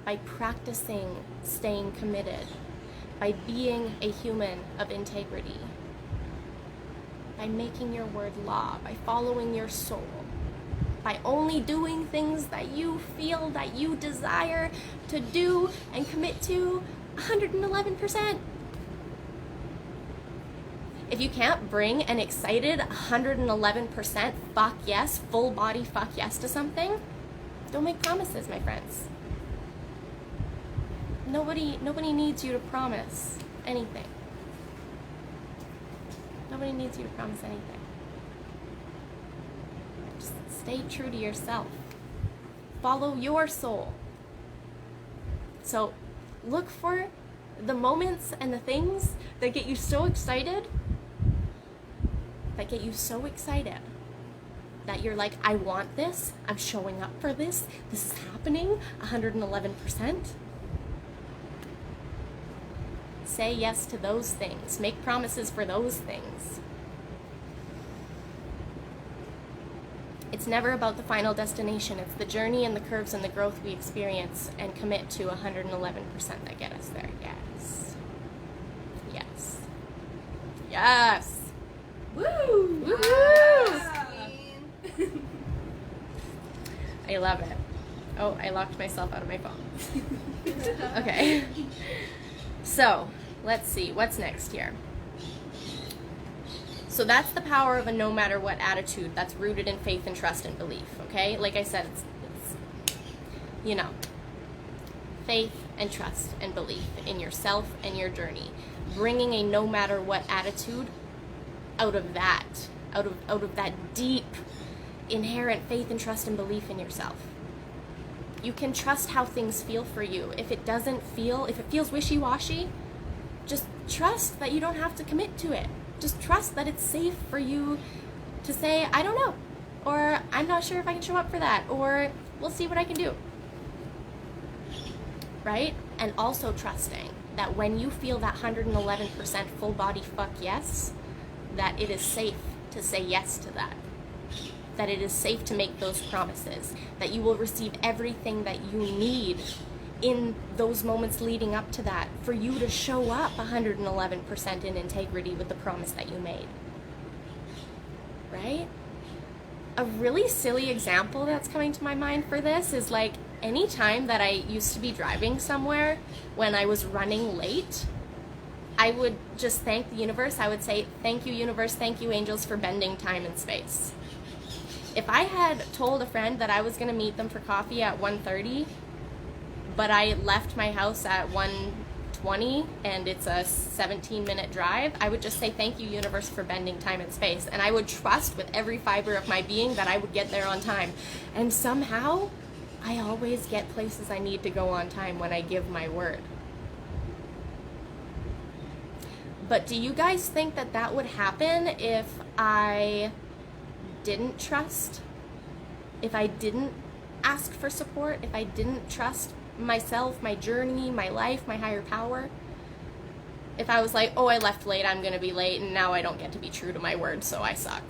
by practicing staying committed, by being a human of integrity, by making your word law, by following your soul, by only doing things that you feel that you desire to do and commit to 111%. If you can't bring an excited 111% fuck yes, full body fuck yes to something, don't make promises, my friends. Nobody needs you to promise anything. Nobody needs you to promise anything. Just stay true to yourself. Follow your soul. So look for the moments and the things that get you so excited, that you're like, I want this, I'm showing up for this is happening 111%. Say yes to those things. Make promises for those things. It's never about the final destination. It's the journey and the curves and the growth we experience and commit to 111% that get us there. Yes. Yes. Yes. Woo! Woohoo! I love it. Oh, I locked myself out of my phone. Okay. So, let's see, what's next here? So that's the power of a no matter what attitude that's rooted in faith and trust and belief, okay? Like I said, it's faith and trust and belief in yourself and your journey. Bringing a no matter what attitude out of that deep, inherent faith and trust and belief in yourself. You can trust how things feel for you. If it feels wishy-washy, just trust that you don't have to commit to it. Just trust that it's safe for you to say, I don't know, or I'm not sure if I can show up for that, or we'll see what I can do. Right? And also trusting that when you feel that 111% full body fuck yes, that it is safe to say yes to that. That it is safe to make those promises. That you will receive everything that you need in those moments leading up to that for you to show up 111% in integrity with the promise that you made. Right? A really silly example that's coming to my mind for this is like any time that I used to be driving somewhere when I was running late, I would just thank the universe. I would say, thank you, universe, thank you, angels, for bending time and space. If I had told a friend that I was going to meet them for coffee at 1:30, but I left my house at 1:20 and it's a 17-minute drive, I would just say, thank you, universe, for bending time and space. And I would trust with every fiber of my being that I would get there on time. And somehow, I always get places I need to go on time when I give my word. But do you guys think that that would happen if I didn't trust? If I didn't ask for support? If I didn't trust myself, my journey, my life, my higher power? If I was like, oh, I left late, I'm gonna be late, and now I don't get to be true to my word, so I suck.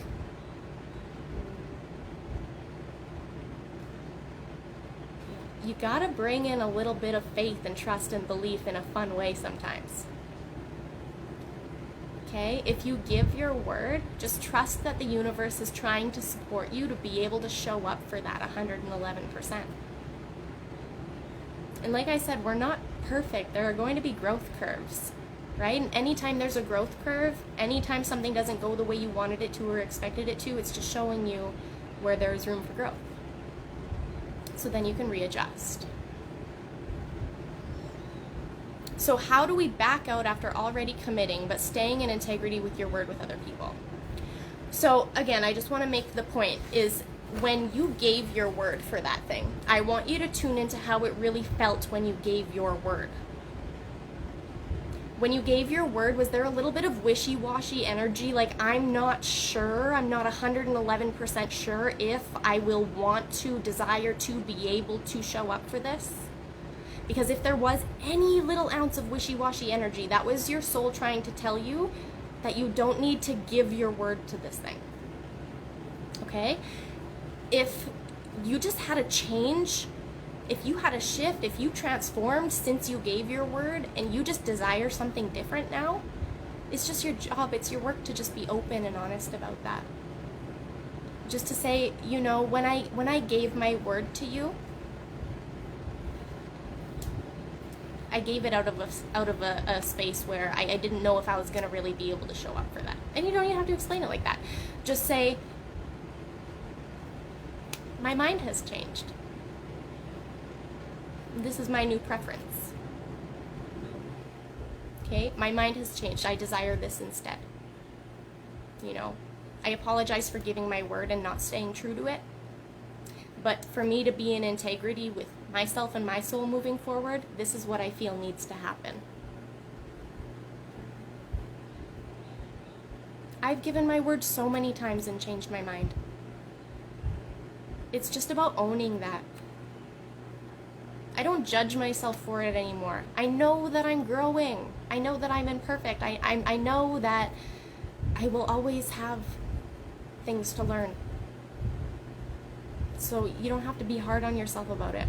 You gotta bring in a little bit of faith and trust and belief in a fun way sometimes. Okay? If you give your word, just trust that the universe is trying to support you to be able to show up for that 111%. And like I said, we're not perfect. There are going to be growth curves, right? And anytime there's a growth curve, anytime something doesn't go the way you wanted it to or expected it to, it's just showing you where there's room for growth. So then you can readjust. So how do we back out after already committing but staying in integrity with your word with other people? So again, I just want to make the point is when you gave your word for that thing, I want you to tune into how it really felt when you gave your word. When you gave your word, was there a little bit of wishy-washy energy? Like, I'm not sure, I'm not 111% sure if I will want to, desire to, be able to show up for this? Because if there was any little ounce of wishy-washy energy, that was your soul trying to tell you that you don't need to give your word to this thing. Okay? If you just had a change, if you had a shift, if you transformed since you gave your word and you just desire something different now, it's just your job, it's your work to just be open and honest about that. Just to say, you know, when I gave my word to you, I gave it out of a space where I didn't know if I was going to really be able to show up for that. And you don't even have to explain it like that. Just say, my mind has changed. This is my new preference. Okay, my mind has changed. I desire this instead. You know, I apologize for giving my word and not staying true to it. But for me to be in integrity with myself and my soul moving forward, this is what I feel needs to happen. I've given my word so many times and changed my mind. It's just about owning that. I don't judge myself for it anymore. I know that I'm growing. I know that I'm imperfect. I know that I will always have things to learn. So you don't have to be hard on yourself about it.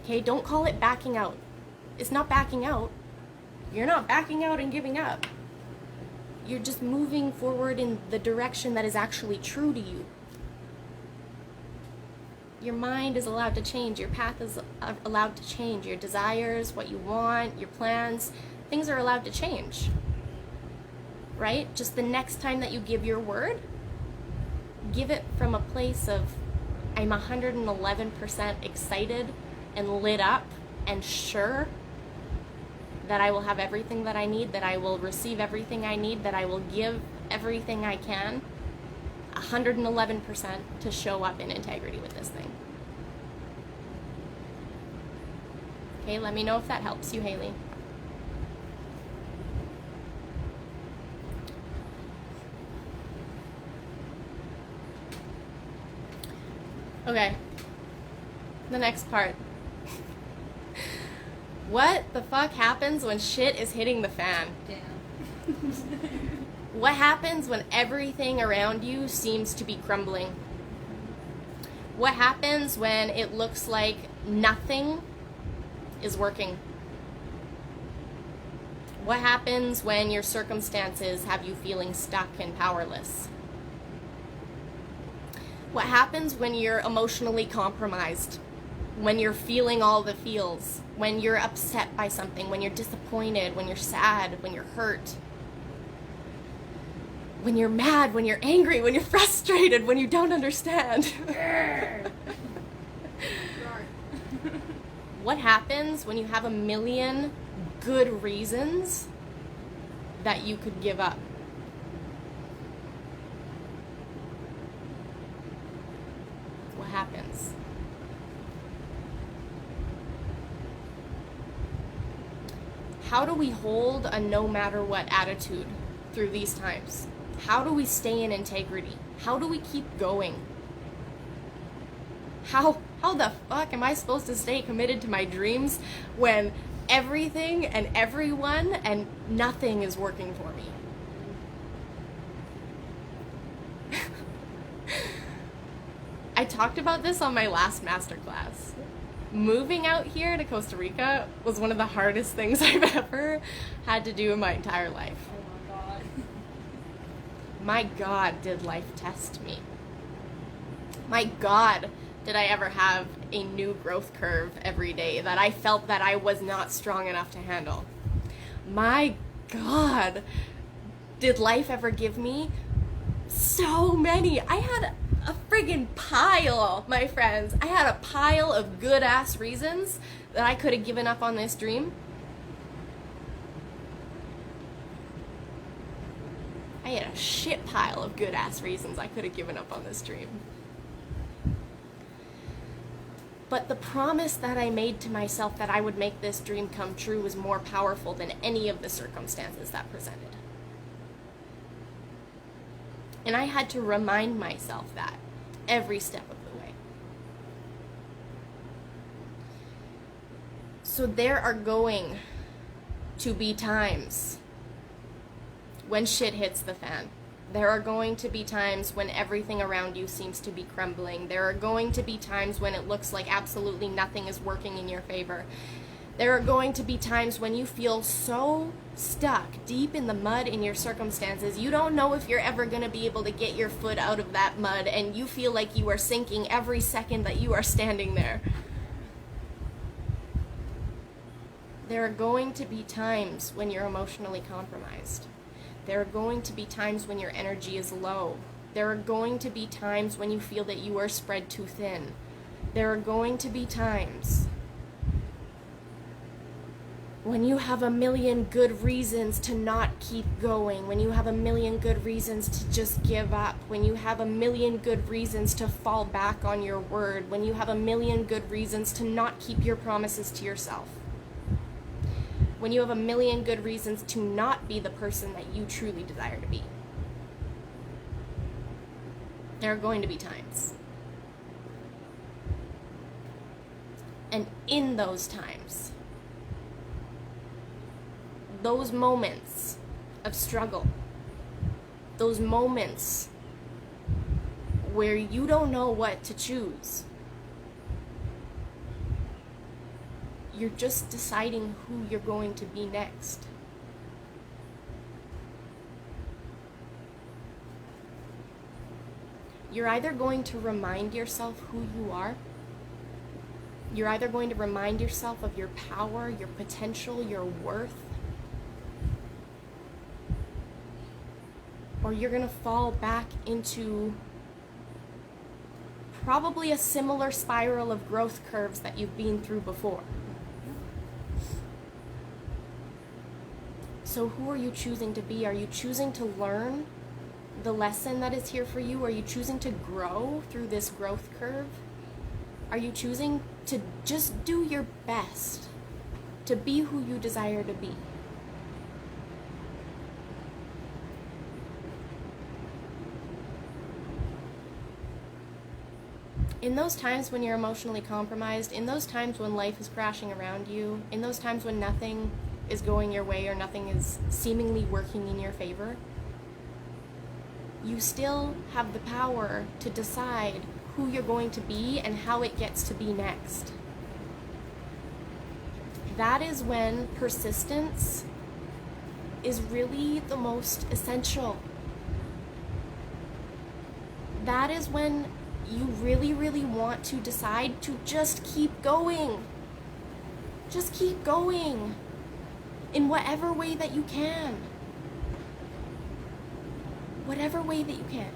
Okay, don't call it backing out. It's not backing out. You're not backing out and giving up. You're just moving forward in the direction that is actually true to you. Your mind is allowed to change. Your path is allowed to change. Your desires, what you want, your plans, things are allowed to change, right? Just the next time that you give your word, give it from a place of, I'm 111% excited and lit up and sure that I will have everything that I need, that I will receive everything I need, that I will give everything I can, 111% to show up in integrity with this thing. Okay, let me know if that helps you, Haley. Okay, the next part. What the fuck happens when shit is hitting the fan? Damn. What happens when everything around you seems to be crumbling? What happens when it looks like nothing is working? What happens when your circumstances have you feeling stuck and powerless? What happens when you're emotionally compromised? When you're feeling all the feels? When you're upset by something? When you're disappointed? When you're sad? When you're hurt? When you're mad? When you're angry? When you're frustrated? When you don't understand? What happens when you have a million good reasons that you could give up? What happens? How do we hold a no matter what attitude through these times? How do we stay in integrity? How do we keep going? How the fuck am I supposed to stay committed to my dreams when everything and everyone and nothing is working for me? I talked about this on my last masterclass. Moving out here to Costa Rica was one of the hardest things I've ever had to do in my entire life. Oh my god. My God, did life test me. My God, did I ever have a new growth curve every day that I felt that I was not strong enough to handle. My God, did life ever give me so many. I had a friggin' pile, my friends. I had a pile of good-ass reasons that I could have given up on this dream. I had a shit pile of good-ass reasons I could have given up on this dream. But the promise that I made to myself that I would make this dream come true was more powerful than any of the circumstances that presented. And I had to remind myself that every step of the way. So there are going to be times when shit hits the fan. There are going to be times when everything around you seems to be crumbling. There are going to be times when it looks like absolutely nothing is working in your favor. There are going to be times when you feel so stuck deep in the mud in your circumstances, you don't know if you're ever going to be able to get your foot out of that mud, and you feel like you are sinking every second that you are standing there. There are going to be times when you're emotionally compromised. There are going to be times when your energy is low. There are going to be times when you feel that you are spread too thin. There are going to be times when you have a million good reasons to not keep going, when you have a million good reasons to just give up, when you have a million good reasons to fall back on your word, when you have a million good reasons to not keep your promises to yourself, when you have a million good reasons to not be the person that you truly desire to be. There are going to be times. And in those times, those moments of struggle, those moments where you don't know what to choose, you're just deciding who you're going to be next. You're either going to remind yourself who you are, you're either going to remind yourself of your power, your potential, your worth, or you're going to fall back into probably a similar spiral of growth curves that you've been through before. So who are you choosing to be? Are you choosing to learn the lesson that is here for you? Are you choosing to grow through this growth curve? Are you choosing to just do your best to be who you desire to be? In those times when you're emotionally compromised, in those times when life is crashing around you, in those times when nothing is going your way or nothing is seemingly working in your favor, you still have the power to decide who you're going to be and how it gets to be next. That is when persistence is really the most essential. That is when you really, really want to decide to just keep going. Just keep going in whatever way that you can. Whatever way that you can.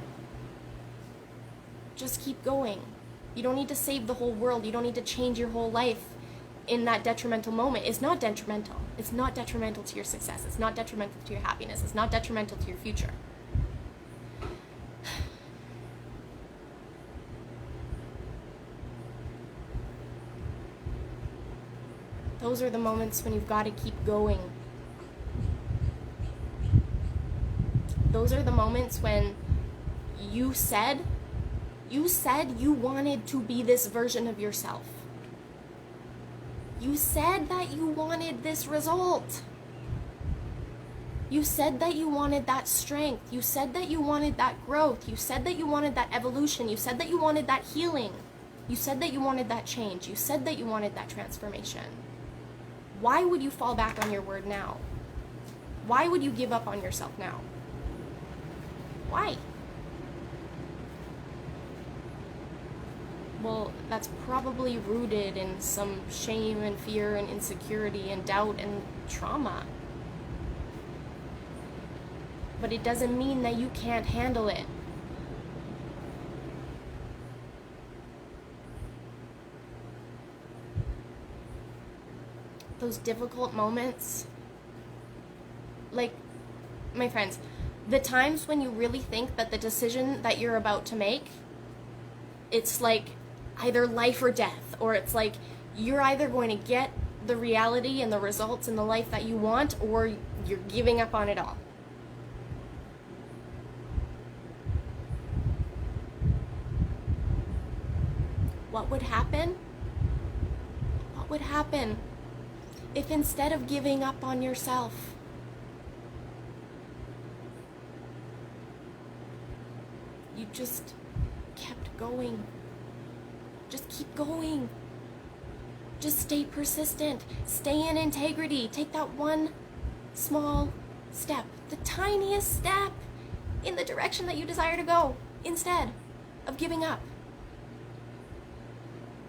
Just keep going. You don't need to save the whole world. You don't need to change your whole life in that detrimental moment. It's not detrimental. It's not detrimental to your success. It's not detrimental to your happiness. It's not detrimental to your future. Those are the moments when you've got to keep going. Those are the moments when you said you wanted to be this version of yourself. You said that you wanted this result. You said that you wanted that strength. You said that you wanted that growth. You said that you wanted that evolution. You said that you wanted that healing. You said that you wanted that change. You said that you wanted that transformation. Why would you fall back on your word now? Why would you give up on yourself now? Why? Well, that's probably rooted in some shame and fear and insecurity and doubt and trauma. But it doesn't mean that you can't handle it. Those difficult moments, like, my friends, the times when you really think that the decision that you're about to make, it's like either life or death, or it's like you're either going to get the reality and the results in the life that you want, or you're giving up on it all. What would happen? What would happen if instead of giving up on yourself, you just kept going? Just keep going. Just stay persistent. Stay in integrity. Take that one small step, the tiniest step in the direction that you desire to go, instead of giving up.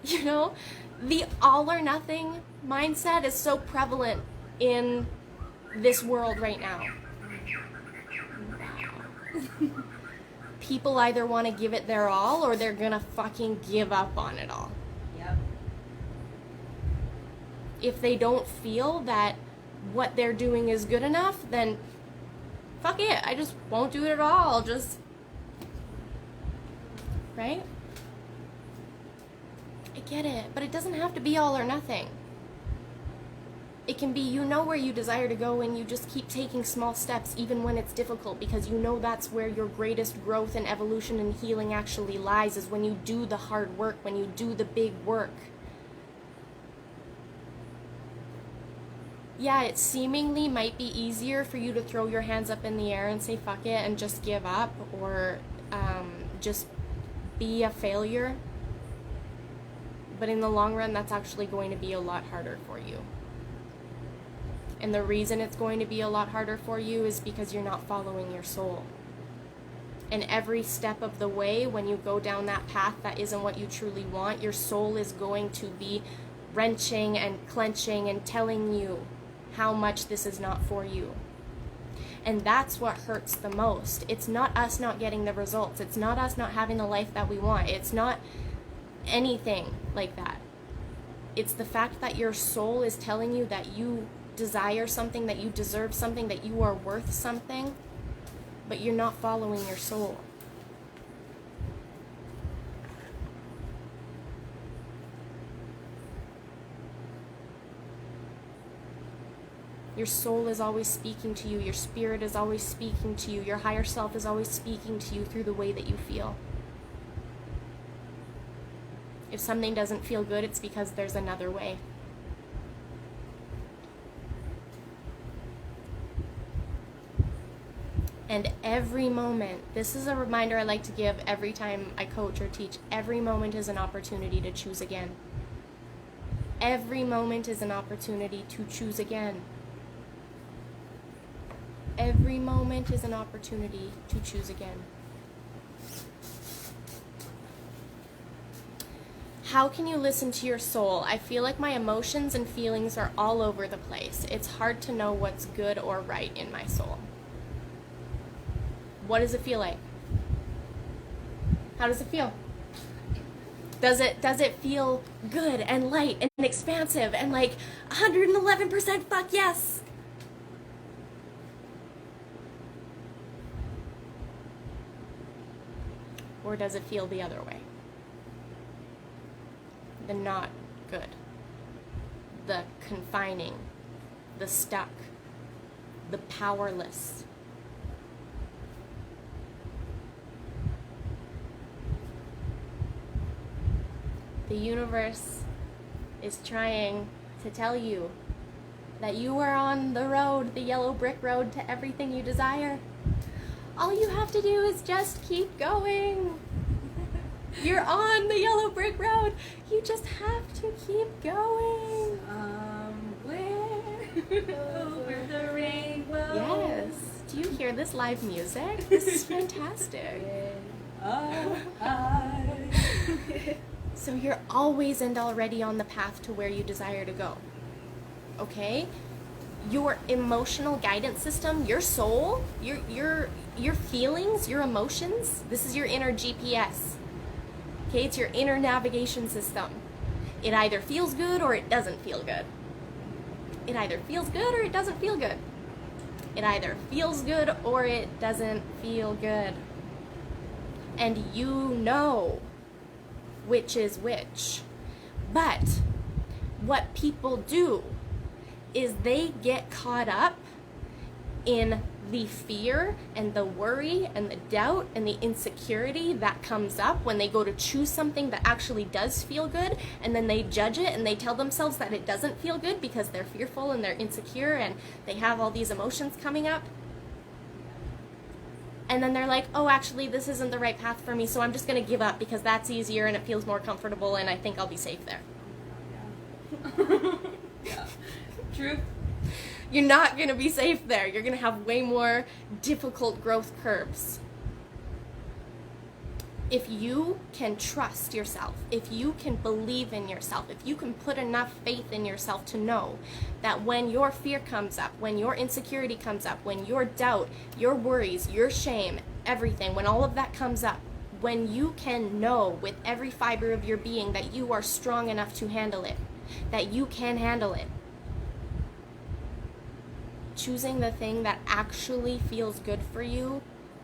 You know, the all or nothing mindset is so prevalent in this world right now. People either want to give it their all or they're gonna fucking give up on it all. Yep. If they don't feel that what they're doing is good enough, then fuck it, I just won't do it at all. I'll just, right? I get it, but it doesn't have to be all or nothing. It can be, you know where you desire to go and you just keep taking small steps even when it's difficult, because you know that's where your greatest growth and evolution and healing actually lies, is when you do the hard work, when you do the big work. Yeah, it seemingly might be easier for you to throw your hands up in the air and say fuck it and just give up, or just be a failure. But in the long run, that's actually going to be a lot harder for you. And the reason it's going to be a lot harder for you is because you're not following your soul. And every step of the way, when you go down that path that isn't what you truly want, your soul is going to be wrenching and clenching and telling you how much this is not for you. And that's what hurts the most. It's not us not getting the results. It's not us not having the life that we want. It's not anything like that. It's the fact that your soul is telling you that you desire something, that you deserve something, that you are worth something, but you're not following your soul. Your soul is always speaking to you. Your spirit is always speaking to you. Your higher self is always speaking to you through the way that you feel. If something doesn't feel good, it's because there's another way. And every moment, this is a reminder I like to give every time I coach or teach, every moment is an opportunity to choose again. Every moment is an opportunity to choose again. Every moment is an opportunity to choose again. How can you listen to your soul? I feel like my emotions and feelings are all over the place. It's hard to know what's good or right in my soul. What does it feel like? How does it feel? Does it feel good and light and expansive and like 111% fuck yes? Or does it feel the other way? The not good, the confining, the stuck, the powerless. The universe is trying to tell you that you are on the road, the yellow brick road to everything you desire. All you have to do is just keep going. You're on the yellow brick road. You just have to keep going. Somewhere over the rainbow. Yes. Do you hear this live music? This is fantastic. So you're always and already on the path to where you desire to go. Okay? Your emotional guidance system, your soul, your feelings, your emotions, this is your inner GPS. Okay, it's your inner navigation system. It either feels good or it doesn't feel good. It either feels good or it doesn't feel good. It either feels good or it doesn't feel good. And you know which is which. But what people do is they get caught up in the fear and the worry and the doubt and the insecurity that comes up when they go to choose something that actually does feel good, and then they judge it and they tell themselves that it doesn't feel good because they're fearful and they're insecure and they have all these emotions coming up. And then they're like, oh, actually, this isn't the right path for me, so I'm just going to give up because that's easier and it feels more comfortable and I think I'll be safe there. Yeah. True. You're not going to be safe there. You're going to have way more difficult growth curves. If you can trust yourself, if you can believe in yourself, if you can put enough faith in yourself to know that when your fear comes up, when your insecurity comes up, when your doubt, your worries, your shame, everything, when all of that comes up, when you can know with every fiber of your being that you are strong enough to handle it, that you can handle it, choosing the thing that actually feels good for you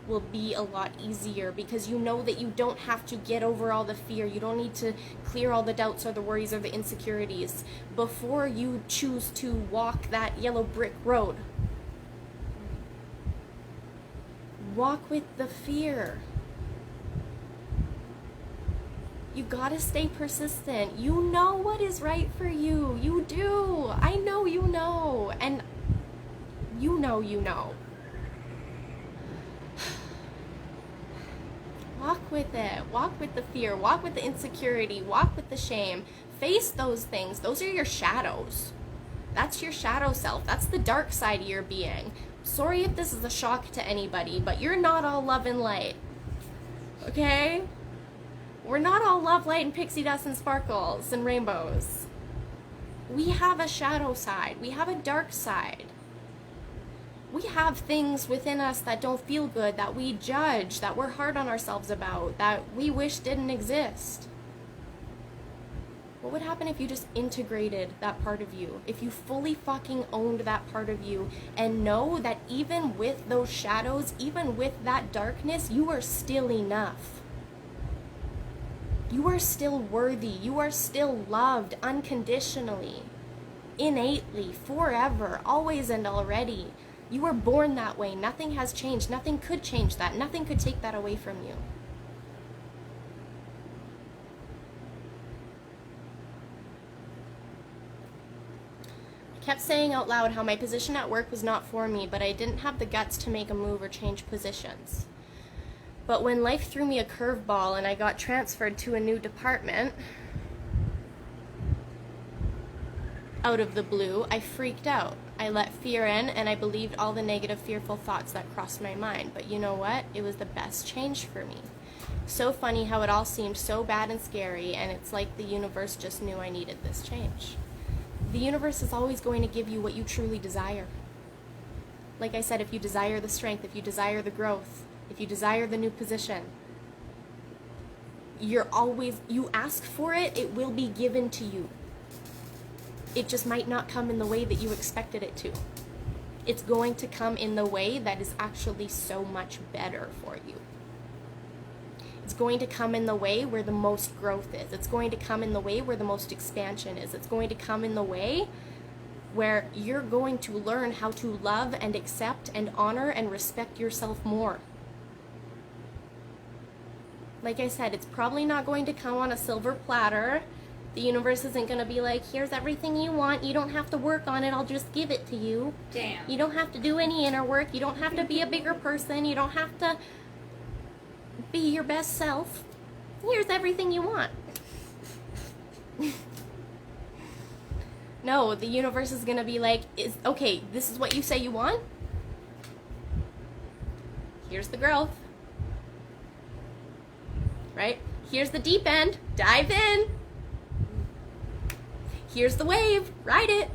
will be a lot easier because you know that you don't have to get over all the fear. You don't need to clear all the doubts or the worries or the insecurities before you choose to walk that yellow brick road. Walk with the fear. You gotta stay persistent. You know what is right for you. You do. I know you know. And you know you know. Walk with it. Walk with the fear. Walk with the insecurity. Walk with the shame. Face those things. Those are your shadows. That's your shadow self. That's the dark side of your being. Sorry if this is a shock to anybody, but you're not all love and light. Okay? We're not all love, light, and pixie dust and sparkles and rainbows. We have a shadow side. We have a dark side. We have things within us that don't feel good, that we judge, that we're hard on ourselves about, that we wish didn't exist. What would happen if you just integrated that part of you? If you fully fucking owned that part of you and know that even with those shadows, even with that darkness, you are still enough. You are still worthy. You are still loved unconditionally, innately, forever, always and already. You were born that way. Nothing has changed. Nothing could change that. Nothing could take that away from you. I kept saying out loud how my position at work was not for me, but I didn't have the guts to make a move or change positions. But when life threw me a curveball and I got transferred to a new department, out of the blue, I freaked out. I let fear in, and I believed all the negative, fearful thoughts that crossed my mind. But you know what? It was the best change for me. So funny how it all seemed so bad and scary, and it's like the universe just knew I needed this change. The universe is always going to give you what you truly desire. Like I said, if you desire the strength, if you desire the growth, if you desire the new position, you ask for it, it will be given to you. It just might not come in the way that you expected it to. It's going to come in the way that is actually so much better for you. It's going to come in the way where the most growth is. It's going to come in the way where the most expansion is. It's going to come in the way where you're going to learn how to love and accept and honor and respect yourself more. Like I said, it's probably not going to come on a silver platter. The universe isn't going to be like, here's everything you want. You don't have to work on it. I'll just give it to you. Damn. You don't have to do any inner work. You don't have to be a bigger person. You don't have to be your best self. Here's everything you want. No, the universe is going to be like, okay, this is what you say you want. Here's the growth. Right? Here's the deep end. Dive in. Here's the wave, ride it.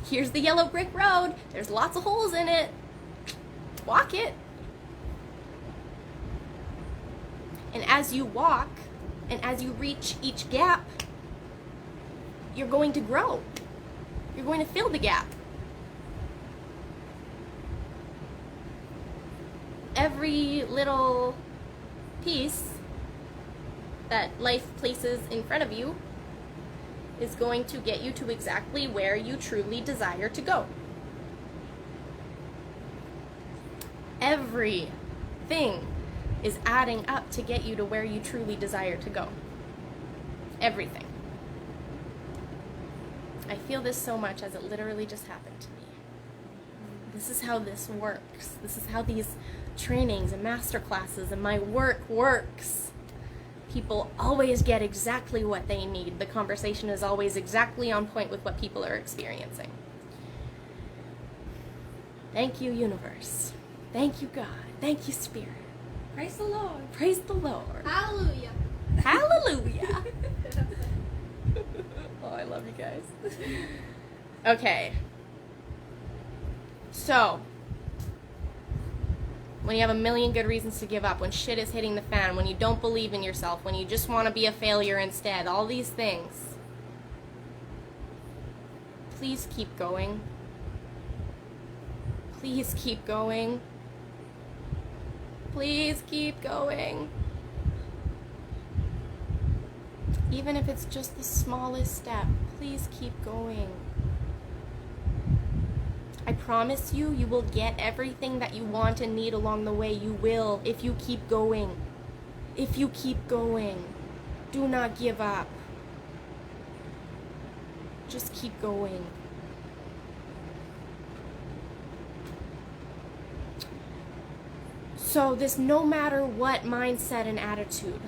Here's the yellow brick road. There's lots of holes in it. Walk it. And as you walk, and as you reach each gap, you're going to grow. You're going to fill the gap. Every little piece that life places in front of you is going to get you to exactly where you truly desire to go. Everything is adding up to get you to where you truly desire to go. Everything. I feel this so much as it literally just happened to me. This is how this works. This is how these trainings and masterclasses and my work works. People always get exactly what they need. The conversation is always exactly on point with what people are experiencing. Thank you, universe. Thank you, God. Thank you, Spirit. Praise the Lord. Praise the Lord. Hallelujah. Hallelujah. Oh, I love you guys. Okay. So, when you have a million good reasons to give up, when shit is hitting the fan, when you don't believe in yourself, when you just want to be a failure instead, all these things, please keep going. Please keep going. Please keep going. Even if it's just the smallest step, please keep going. I promise you, you will get everything that you want and need along the way. You will, if you keep going. If you keep going. Do not give up. Just keep going. So this no matter what mindset and attitude,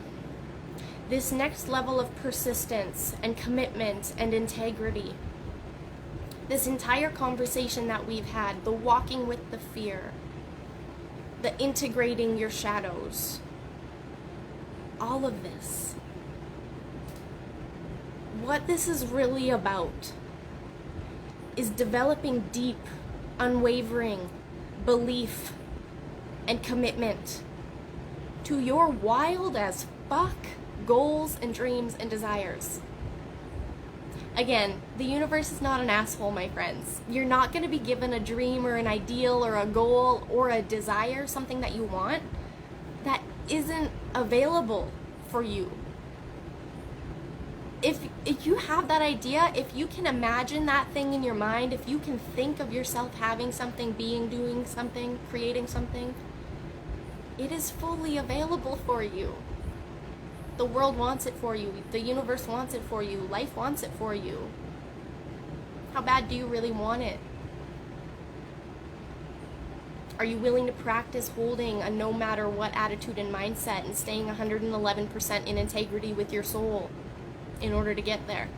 this next level of persistence and commitment and integrity, this entire conversation that we've had, the walking with the fear, the integrating your shadows, all of this, what this is really about is developing deep, unwavering belief and commitment to your wild as fuck goals and dreams and desires. Again, the universe is not an asshole, my friends. You're not going to be given a dream or an ideal or a goal or a desire, something that you want, that isn't available for you. If you have that idea, if you can imagine that thing in your mind, if you can think of yourself having something, being, doing something, creating something, it is fully available for you. The world wants it for you. The universe wants it for you. Life wants it for you. How bad do you really want it? Are you willing to practice holding a no matter what attitude and mindset and staying 111% in integrity with your soul in order to get there?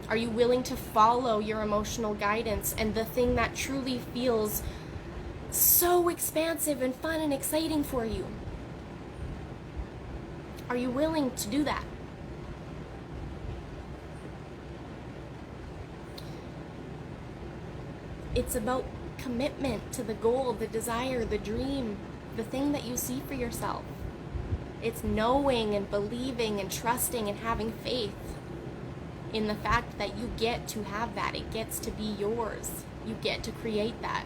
Are you willing to follow your emotional guidance and the thing that truly feels so expansive and fun and exciting for you? Are you willing to do that? It's about commitment to the goal, the desire, the dream, the thing that you see for yourself. It's knowing and believing and trusting and having faith in the fact that you get to have that. It gets to be yours. You get to create that.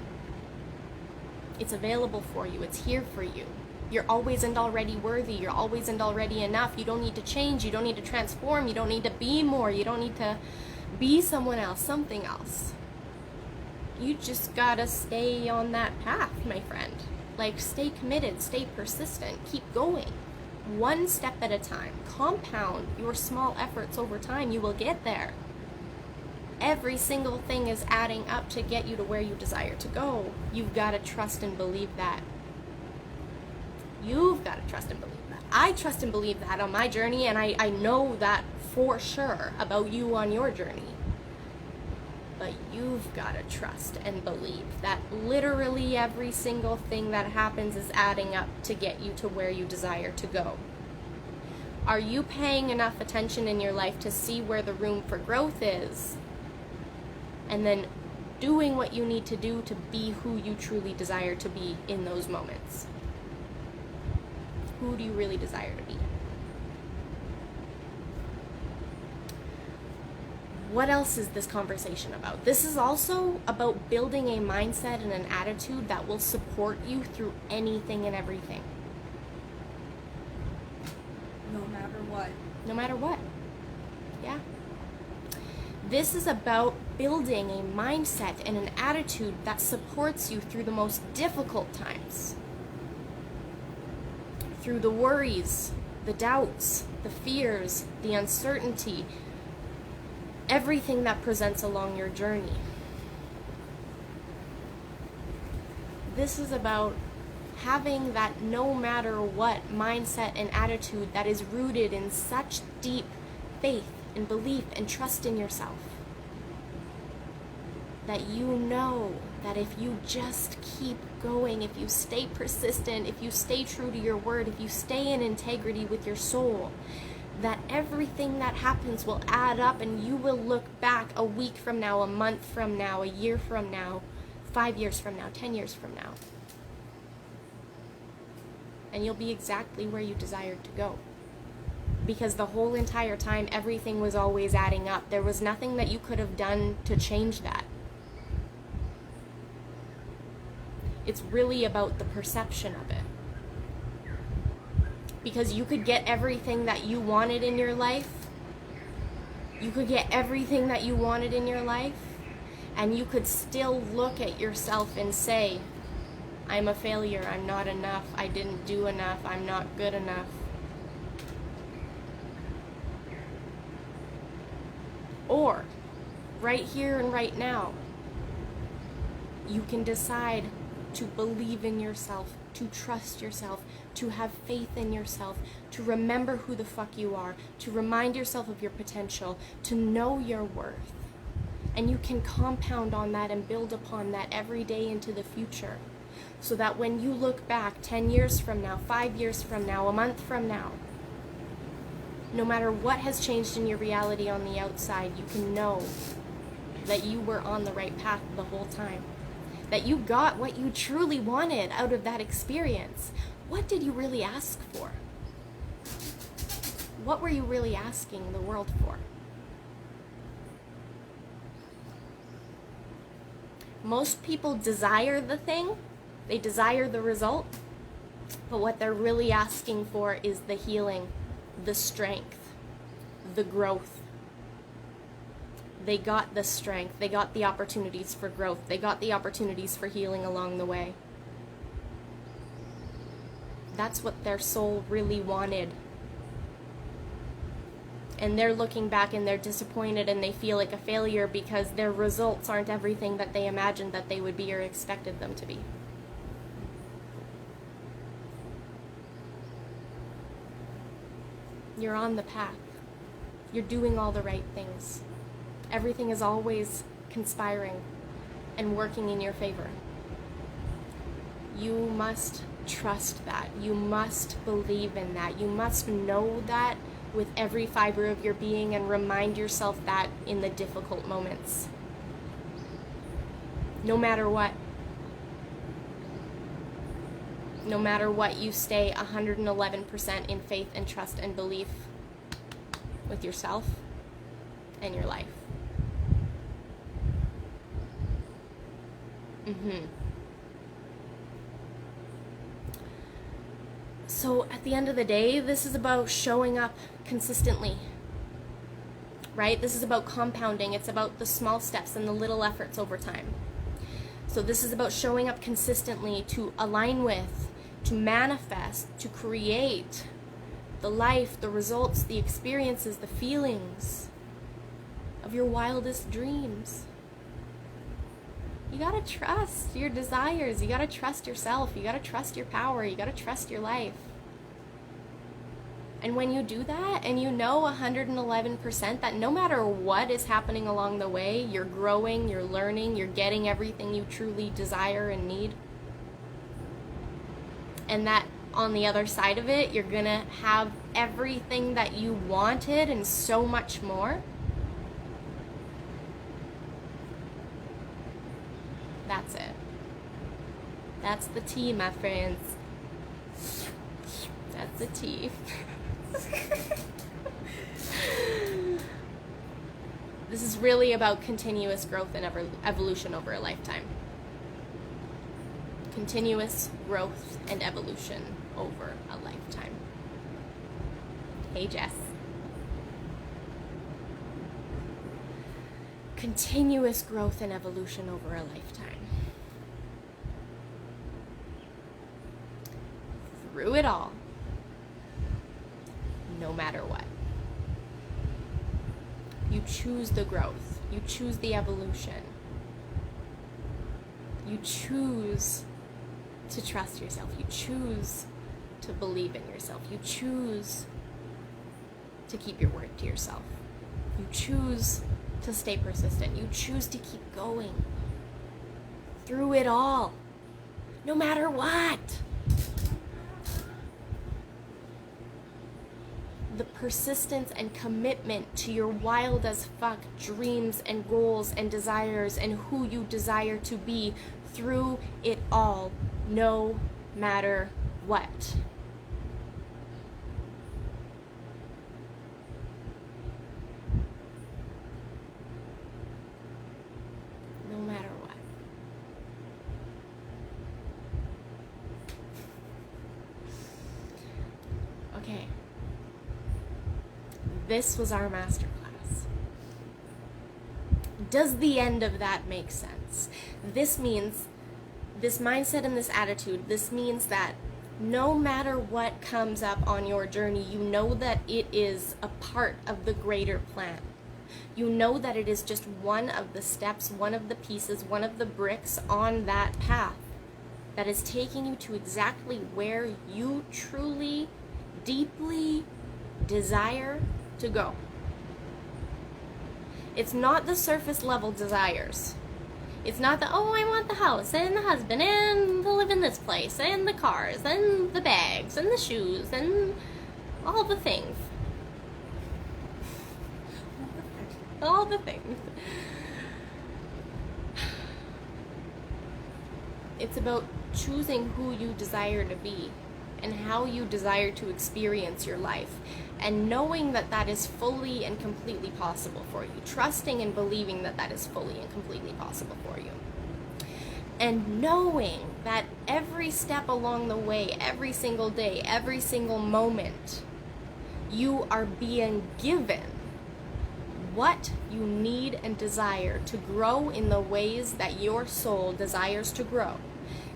It's available for you. It's here for you. You're always and already worthy. You're always and already enough. You don't need to change. You don't need to transform. You don't need to be more. You don't need to be someone else, something else. You just gotta stay on that path, my friend. Like, stay committed, stay persistent, keep going. One step at a time. Compound your small efforts over time. You will get there. Every single thing is adding up to get you to where you desire to go. You've got to trust and believe that. You've got to trust and believe that. I trust and believe that on my journey, and I know that for sure about you on your journey. But you've got to trust and believe that literally every single thing that happens is adding up to get you to where you desire to go. Are you paying enough attention in your life to see where the room for growth is? And then doing what you need to do to be who you truly desire to be in those moments. Who do you really desire to be? What else is this conversation about? This is also about building a mindset and an attitude that will support you through anything and everything. No matter what. No matter what. Yeah. This is about building a mindset and an attitude that supports you through the most difficult times. Through the worries, the doubts, the fears, the uncertainty, everything that presents along your journey. This is about having that no matter what mindset and attitude that is rooted in such deep faith and belief and trust in yourself that you know that if you just keep going, if you stay persistent, if you stay true to your word, if you stay in integrity with your soul, that everything that happens will add up, and you will look back a week from now, a month from now, a year from now, 5 years from now, 10 years from now. And you'll be exactly where you desired to go. Because the whole entire time, everything was always adding up. There was nothing that you could have done to change that. It's really about the perception of it. Because you could get everything that you wanted in your life. You could get everything that you wanted in your life, and you could still look at yourself and say, I'm a failure, I'm not enough, I didn't do enough, I'm not good enough. Or, right here and right now, you can decide to believe in yourself, to trust yourself, to have faith in yourself, to remember who the fuck you are, to remind yourself of your potential, to know your worth. And you can compound on that and build upon that every day into the future. So that when you look back 10 years from now, 5 years from now, a month from now, no matter what has changed in your reality on the outside, you can know that you were on the right path the whole time, that you got what you truly wanted out of that experience. What did you really ask for? What were you really asking the world for? Most people desire the thing, they desire the result, but what they're really asking for is the healing, the strength, the growth. They got the strength, they got the opportunities for growth, they got the opportunities for healing along the way. That's what their soul really wanted. And they're looking back and they're disappointed and they feel like a failure because their results aren't everything that they imagined that they would be or expected them to be. You're on the path. You're doing all the right things. Everything is always conspiring and working in your favor. You must trust that. You must believe in that. You must know that with every fiber of your being and remind yourself that in the difficult moments. No matter what. No matter what, you stay 111% in faith and trust and belief with yourself and your life. So at the end of the day, this is about showing up consistently, right? This is about compounding. It's about the small steps and the little efforts over time. So this is about showing up consistently to align with, to manifest, to create the life, the results, the experiences, the feelings of your wildest dreams. You gotta trust your desires. You gotta trust yourself. You gotta trust your power. You gotta trust your life. And when you do that, and you know 111% that no matter what is happening along the way, you're growing, you're learning, you're getting everything you truly desire and need. And that on the other side of it, you're gonna have everything that you wanted and so much more. That's it. That's the tea, my friends. That's the tea. This is really about continuous growth and evolution over a lifetime. Continuous growth and evolution over a lifetime. Hey, Jess. Continuous growth and evolution over a lifetime. Through it all, no matter what. You choose the growth. You choose the evolution. You choose to trust yourself. You choose to believe in yourself. You choose to keep your word to yourself. You choose to stay persistent. You choose to keep going through it all, no matter what. The persistence and commitment to your wild as fuck dreams and goals and desires and who you desire to be through it all, no matter what. No matter what. Okay. This was our masterclass. Does the end of that make sense? This means, this mindset and this attitude, this means that no matter what comes up on your journey, you know that it is a part of the greater plan. You know that it is just one of the steps, one of the pieces, one of the bricks on that path that is taking you to exactly where you truly, deeply desire to go. It's not the surface level desires. It's not the, oh, I want the house and the husband and to live in this place and the cars and the bags and the shoes and all the things. All the things. It's about choosing who you desire to be and how you desire to experience your life, and knowing that that is fully and completely possible for you. Trusting and believing that that is fully and completely possible for you. And knowing that every step along the way, every single day, every single moment, you are being given what you need and desire to grow in the ways that your soul desires to grow,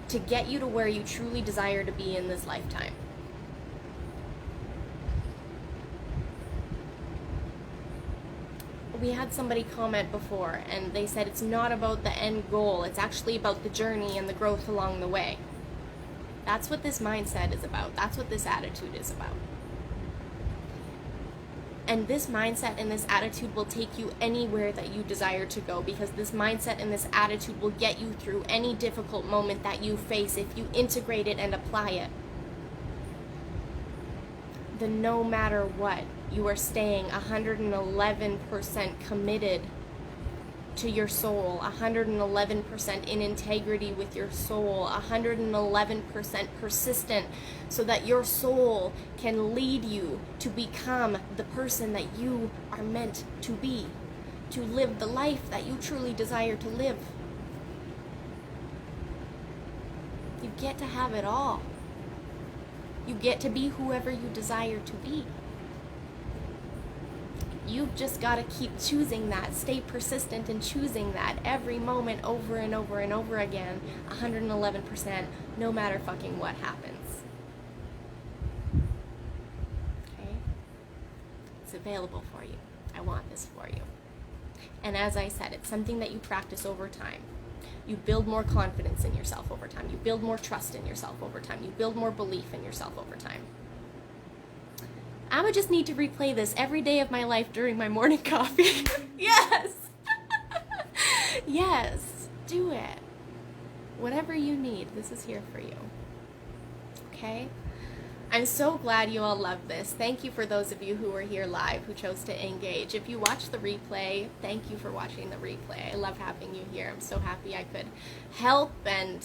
to get you to where you truly desire to be in this lifetime. We had somebody comment before, and they said it's not about the end goal, it's actually about the journey and the growth along the way. That's what this mindset is about. That's what this attitude is about. And this mindset and this attitude will take you anywhere that you desire to go, because this mindset and this attitude will get you through any difficult moment that you face if you integrate it and apply it. The no matter what, you are staying 111% committed to your soul, 111% in integrity with your soul, 111% persistent, so that your soul can lead you to become the person that you are meant to be, to live the life that you truly desire to live. You get to have it all. You get to be whoever you desire to be. You've just got to keep choosing that. Stay persistent in choosing that every moment, over and over and over again, 111%, no matter fucking what happens. Okay? It's available for you. I want this for you. And as I said, it's something that you practice over time. You build more confidence in yourself over time. You build more trust in yourself over time. You build more belief in yourself over time. I would just need to replay this every day of my life during my morning coffee. Yes! Yes, do it. Whatever you need, this is here for you. Okay? I'm so glad you all love this. Thank you for those of you who were here live, who chose to engage. If you watch the replay, thank you for watching the replay. I love having you here. I'm so happy I could help and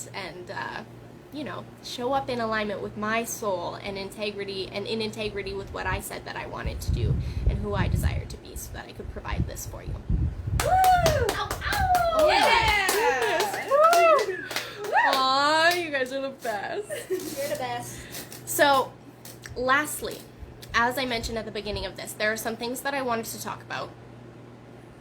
show up in alignment with my soul and integrity, and in integrity with what I said that I wanted to do and who I desired to be, so that I could provide this for you. Woo! Ow, ow! Yeah! Woo! Aw, you guys are the best. You're the best. So, lastly, as I mentioned at the beginning of this, there are some things that I wanted to talk about.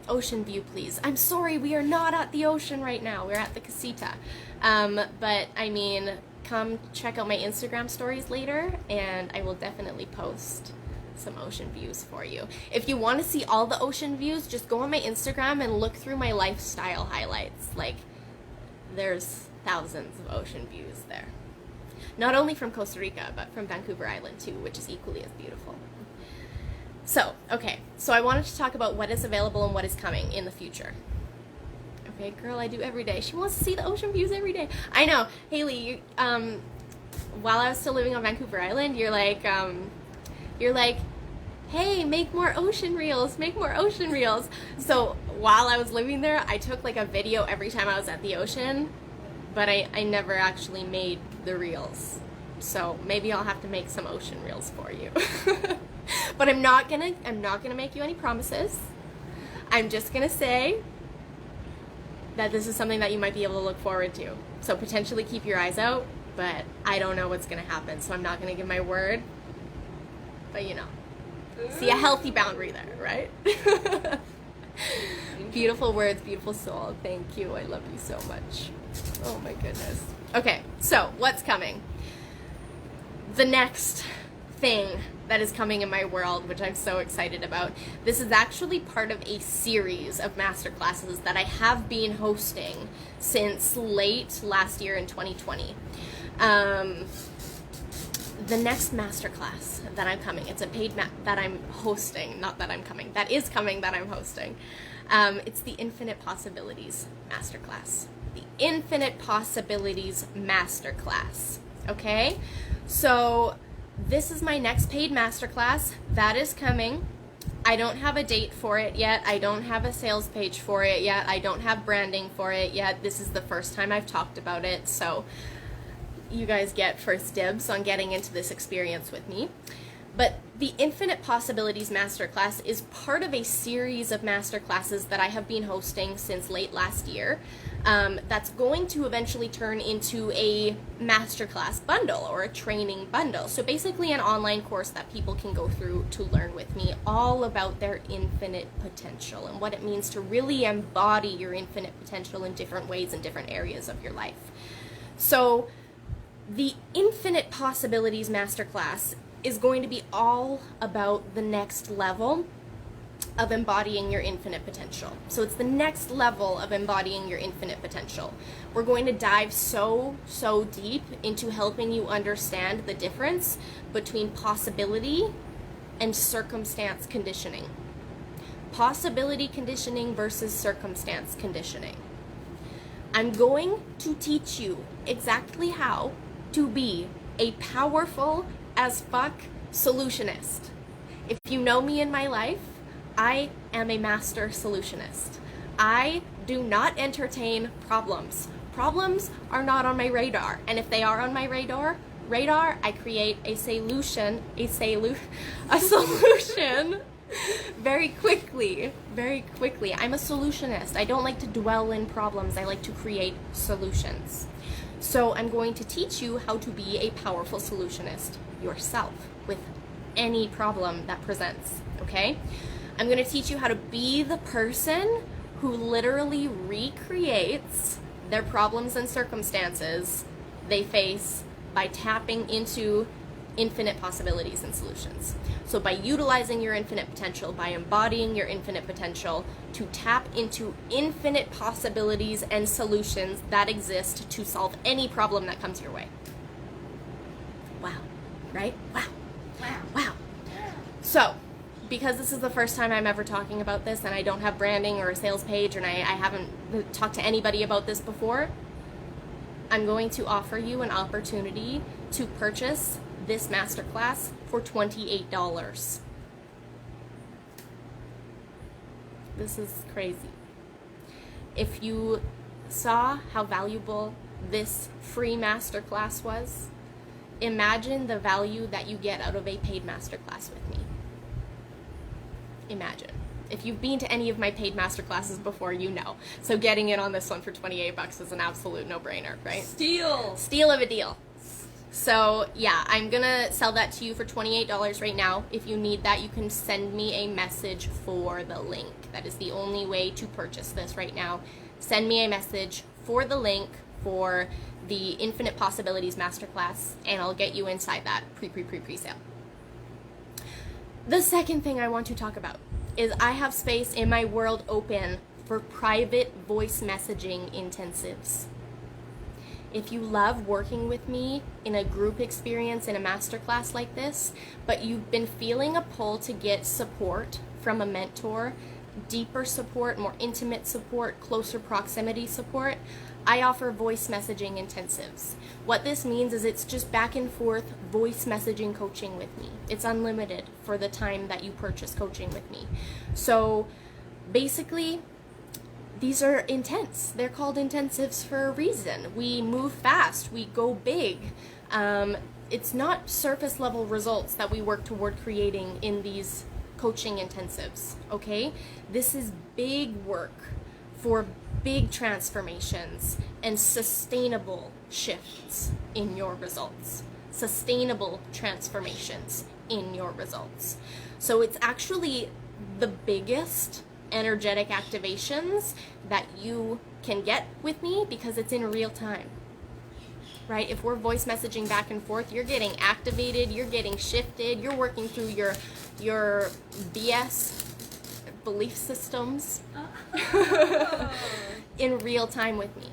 Ocean view, please. I'm sorry, we are not at the ocean right now. We're at the casita. But, I mean, come check out my Instagram stories later, and I will definitely post some ocean views for you. If you want to see all the ocean views, just go on my Instagram and look through my lifestyle highlights. Like, there's thousands of ocean views there. Not only from Costa Rica, but from Vancouver Island too, which is equally as beautiful. So, okay, so I wanted to talk about what is available and what is coming in the future. Okay, girl, I do every day. She wants to see the ocean views every day. I know, Haley, you, while I was still living on Vancouver Island, you're like, hey, make more ocean reels, make more ocean reels. So while I was living there, I took like a video every time I was at the ocean, but I never actually made the reels. So maybe I'll have to make some ocean reels for you. But I'm not gonna make you any promises. I'm just gonna say that this is something that you might be able to look forward to. So potentially keep your eyes out, but I don't know what's gonna happen, so I'm not gonna give my word. But you know. See, a healthy boundary there, right? Beautiful words, beautiful soul. Thank you. I love you so much. Oh my goodness. Okay, so what's coming? The next thing that is coming in my world, which I'm so excited about. This is actually part of a series of masterclasses that I have been hosting since late last year in 2020. The next masterclass that I'm coming, it's a paid that I'm hosting, not that I'm coming, that is coming that I'm hosting. It's the Infinite Possibilities Masterclass. The Infinite Possibilities Masterclass, okay? So this is my next paid masterclass that is coming. I don't have a date for it yet. I don't have a sales page for it yet. I don't have branding for it yet. This is the first time I've talked about it, so you guys get first dibs on getting into this experience with me. But the Infinite Possibilities Masterclass is part of a series of masterclasses that I have been hosting since late last year. That's going to eventually turn into a masterclass bundle or a training bundle. So basically an online course that people can go through to learn with me all about their infinite potential and what it means to really embody your infinite potential in different ways in different areas of your life. So the Infinite Possibilities Masterclass is going to be all about the next level of embodying your infinite potential. So it's the next level of embodying your infinite potential. We're going to dive so deep into helping you understand the difference between possibility and circumstance conditioning. Possibility conditioning versus circumstance conditioning. I'm going to teach you exactly how to be a powerful as fuck solutionist. If you know me in my life, I am a master solutionist. I do not entertain problems. Problems are not on my radar. And if they are on my radar, I create a solution very quickly. I'm a solutionist. I don't like to dwell in problems. I like to create solutions. So I'm going to teach you how to be a powerful solutionist yourself with any problem that presents, okay? I'm going to teach you how to be the person who literally recreates their problems and circumstances they face by tapping into infinite possibilities and solutions. So by utilizing your infinite potential, by embodying your infinite potential to tap into infinite possibilities and solutions that exist to solve any problem that comes your way. Wow, right? Wow. So, because this is the first time I'm ever talking about this and I don't have branding or a sales page and I haven't talked to anybody about this before, I'm going to offer you an opportunity to purchase this masterclass for $28. This is crazy. If you saw how valuable this free masterclass was, imagine the value that you get out of a paid masterclass with me. Imagine. If you've been to any of my paid masterclasses before, you know. So getting in on this one for $28 is an absolute no-brainer, right? Steal of a deal. So yeah, I'm gonna sell that to you for $28 right now. If you need that, you can send me a message for the link. That is the only way to purchase this right now. Send me a message for the link for the Infinite Possibilities Masterclass, and I'll get you inside that pre-sale. The second thing I want to talk about is I have space in my world open for private voice messaging intensives. If you love working with me in a group experience in a masterclass like this, but you've been feeling a pull to get support from a mentor, deeper support, more intimate support, closer proximity support, I offer voice messaging intensives. What this means is it's just back and forth voice messaging coaching with me. It's unlimited for the time that you purchase coaching with me. So basically, these are intense. They're called intensives for a reason. We move fast. We go big. It's not surface level results that we work toward creating in these coaching intensives, okay? This is big work for big transformations and sustainable shifts in your results. Sustainable transformations in your results. So it's actually the biggest energetic activations that you can get with me because it's in real time, right? If we're voice messaging back and forth, you're getting activated, you're getting shifted, you're working through your BS belief systems in real time with me.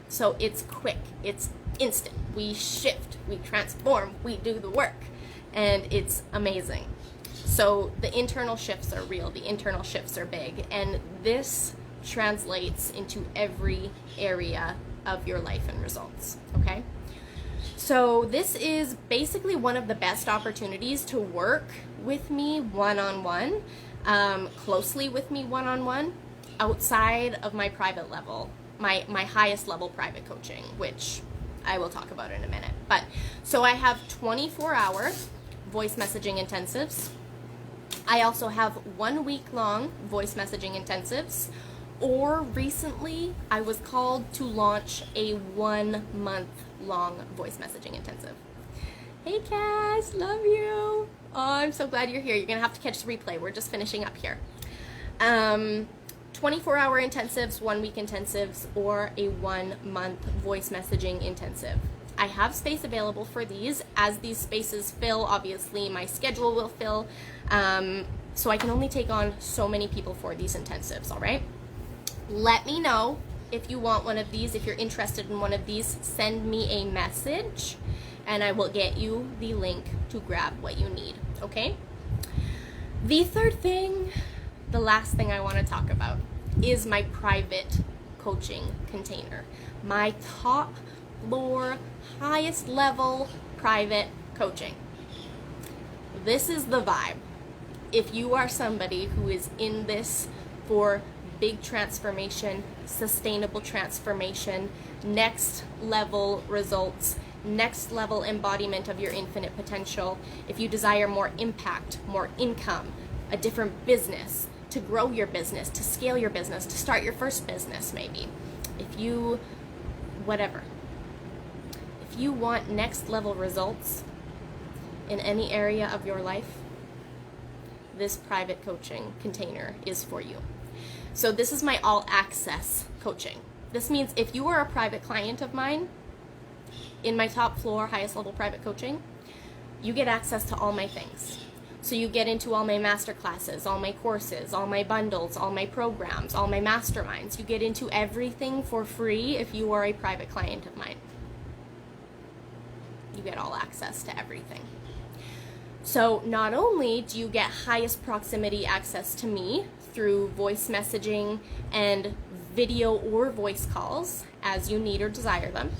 So it's quick, it's instant. We shift, we transform, we do the work, and it's amazing. So the internal shifts are real, the internal shifts are big, and this translates into every area of your life and results, okay? So this is basically one of the best opportunities to work with me one-on-one, closely with me one-on-one, outside of my private level, my highest level private coaching, which I will talk about in a minute. But so I have 24-hour voice messaging intensives. I also have 1 week long voice messaging intensives, or recently I was called to launch a 1 month long voice messaging intensive. Hey Cass, love you. Oh, I'm so glad you're here. You're gonna have to catch the replay. We're just finishing up here. 24-hour intensives, 1 week intensives, or a 1 month voice messaging intensive. I have space available for these. As these spaces fill, obviously my schedule will fill. So I can only take on so many people for these intensives, all right? Let me know if you want one of these. If you're interested in one of these, send me a message and I will get you the link to grab what you need, okay? The third thing, the last thing I want to talk about, is my private coaching container. My top floor, highest level private coaching. This is the vibe. If you are somebody who is in this for big transformation, sustainable transformation, next level results, next level embodiment of your infinite potential, if you desire more impact, more income, a different business, to grow your business, to scale your business, to start your first business maybe, if you, whatever. If you want next level results in any area of your life, this private coaching container is for you. So this is my all access coaching. This means if you are a private client of mine in my top floor, highest level private coaching, you get access to all my things. So you get into all my masterclasses, all my courses, all my bundles, all my programs, all my masterminds. You get into everything for free if you are a private client of mine. You get all access to everything. So not only do you get highest proximity access to me through voice messaging and video or voice calls as you need or desire them,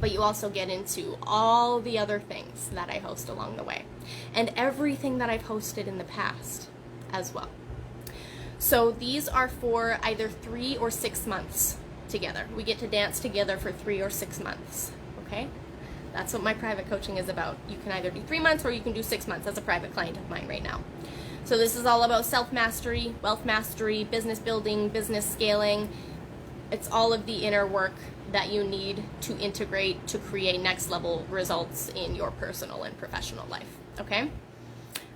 but you also get into all the other things that I host along the way and everything that I've hosted in the past as well. So these are for either 3 or 6 months together. We get to dance together for 3 or 6 months, okay? That's what my private coaching is about. You can either do 3 months or you can do 6 months as a private client of mine right now. So this is all about self-mastery, wealth mastery, business building, business scaling. It's all of the inner work that you need to integrate to create next level results in your personal and professional life, okay?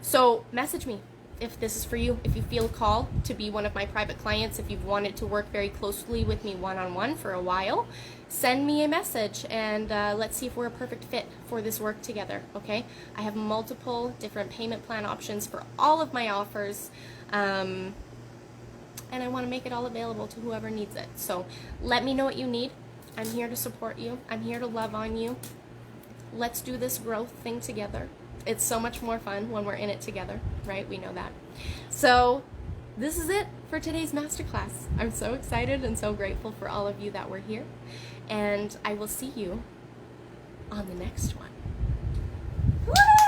So message me if this is for you, if you feel a call to be one of my private clients, if you've wanted to work very closely with me one-on-one for a while, send me a message and let's see if we're a perfect fit for this work together, okay? I have multiple different payment plan options for all of my offers, and I want to make it all available to whoever needs it. So let me know what you need. I'm here to support you. I'm here to love on you. Let's do this growth thing together. It's so much more fun when we're in it together, right? We know that. So this is it for today's masterclass. I'm so excited and so grateful for all of you that were here. And I will see you on the next one. Woo!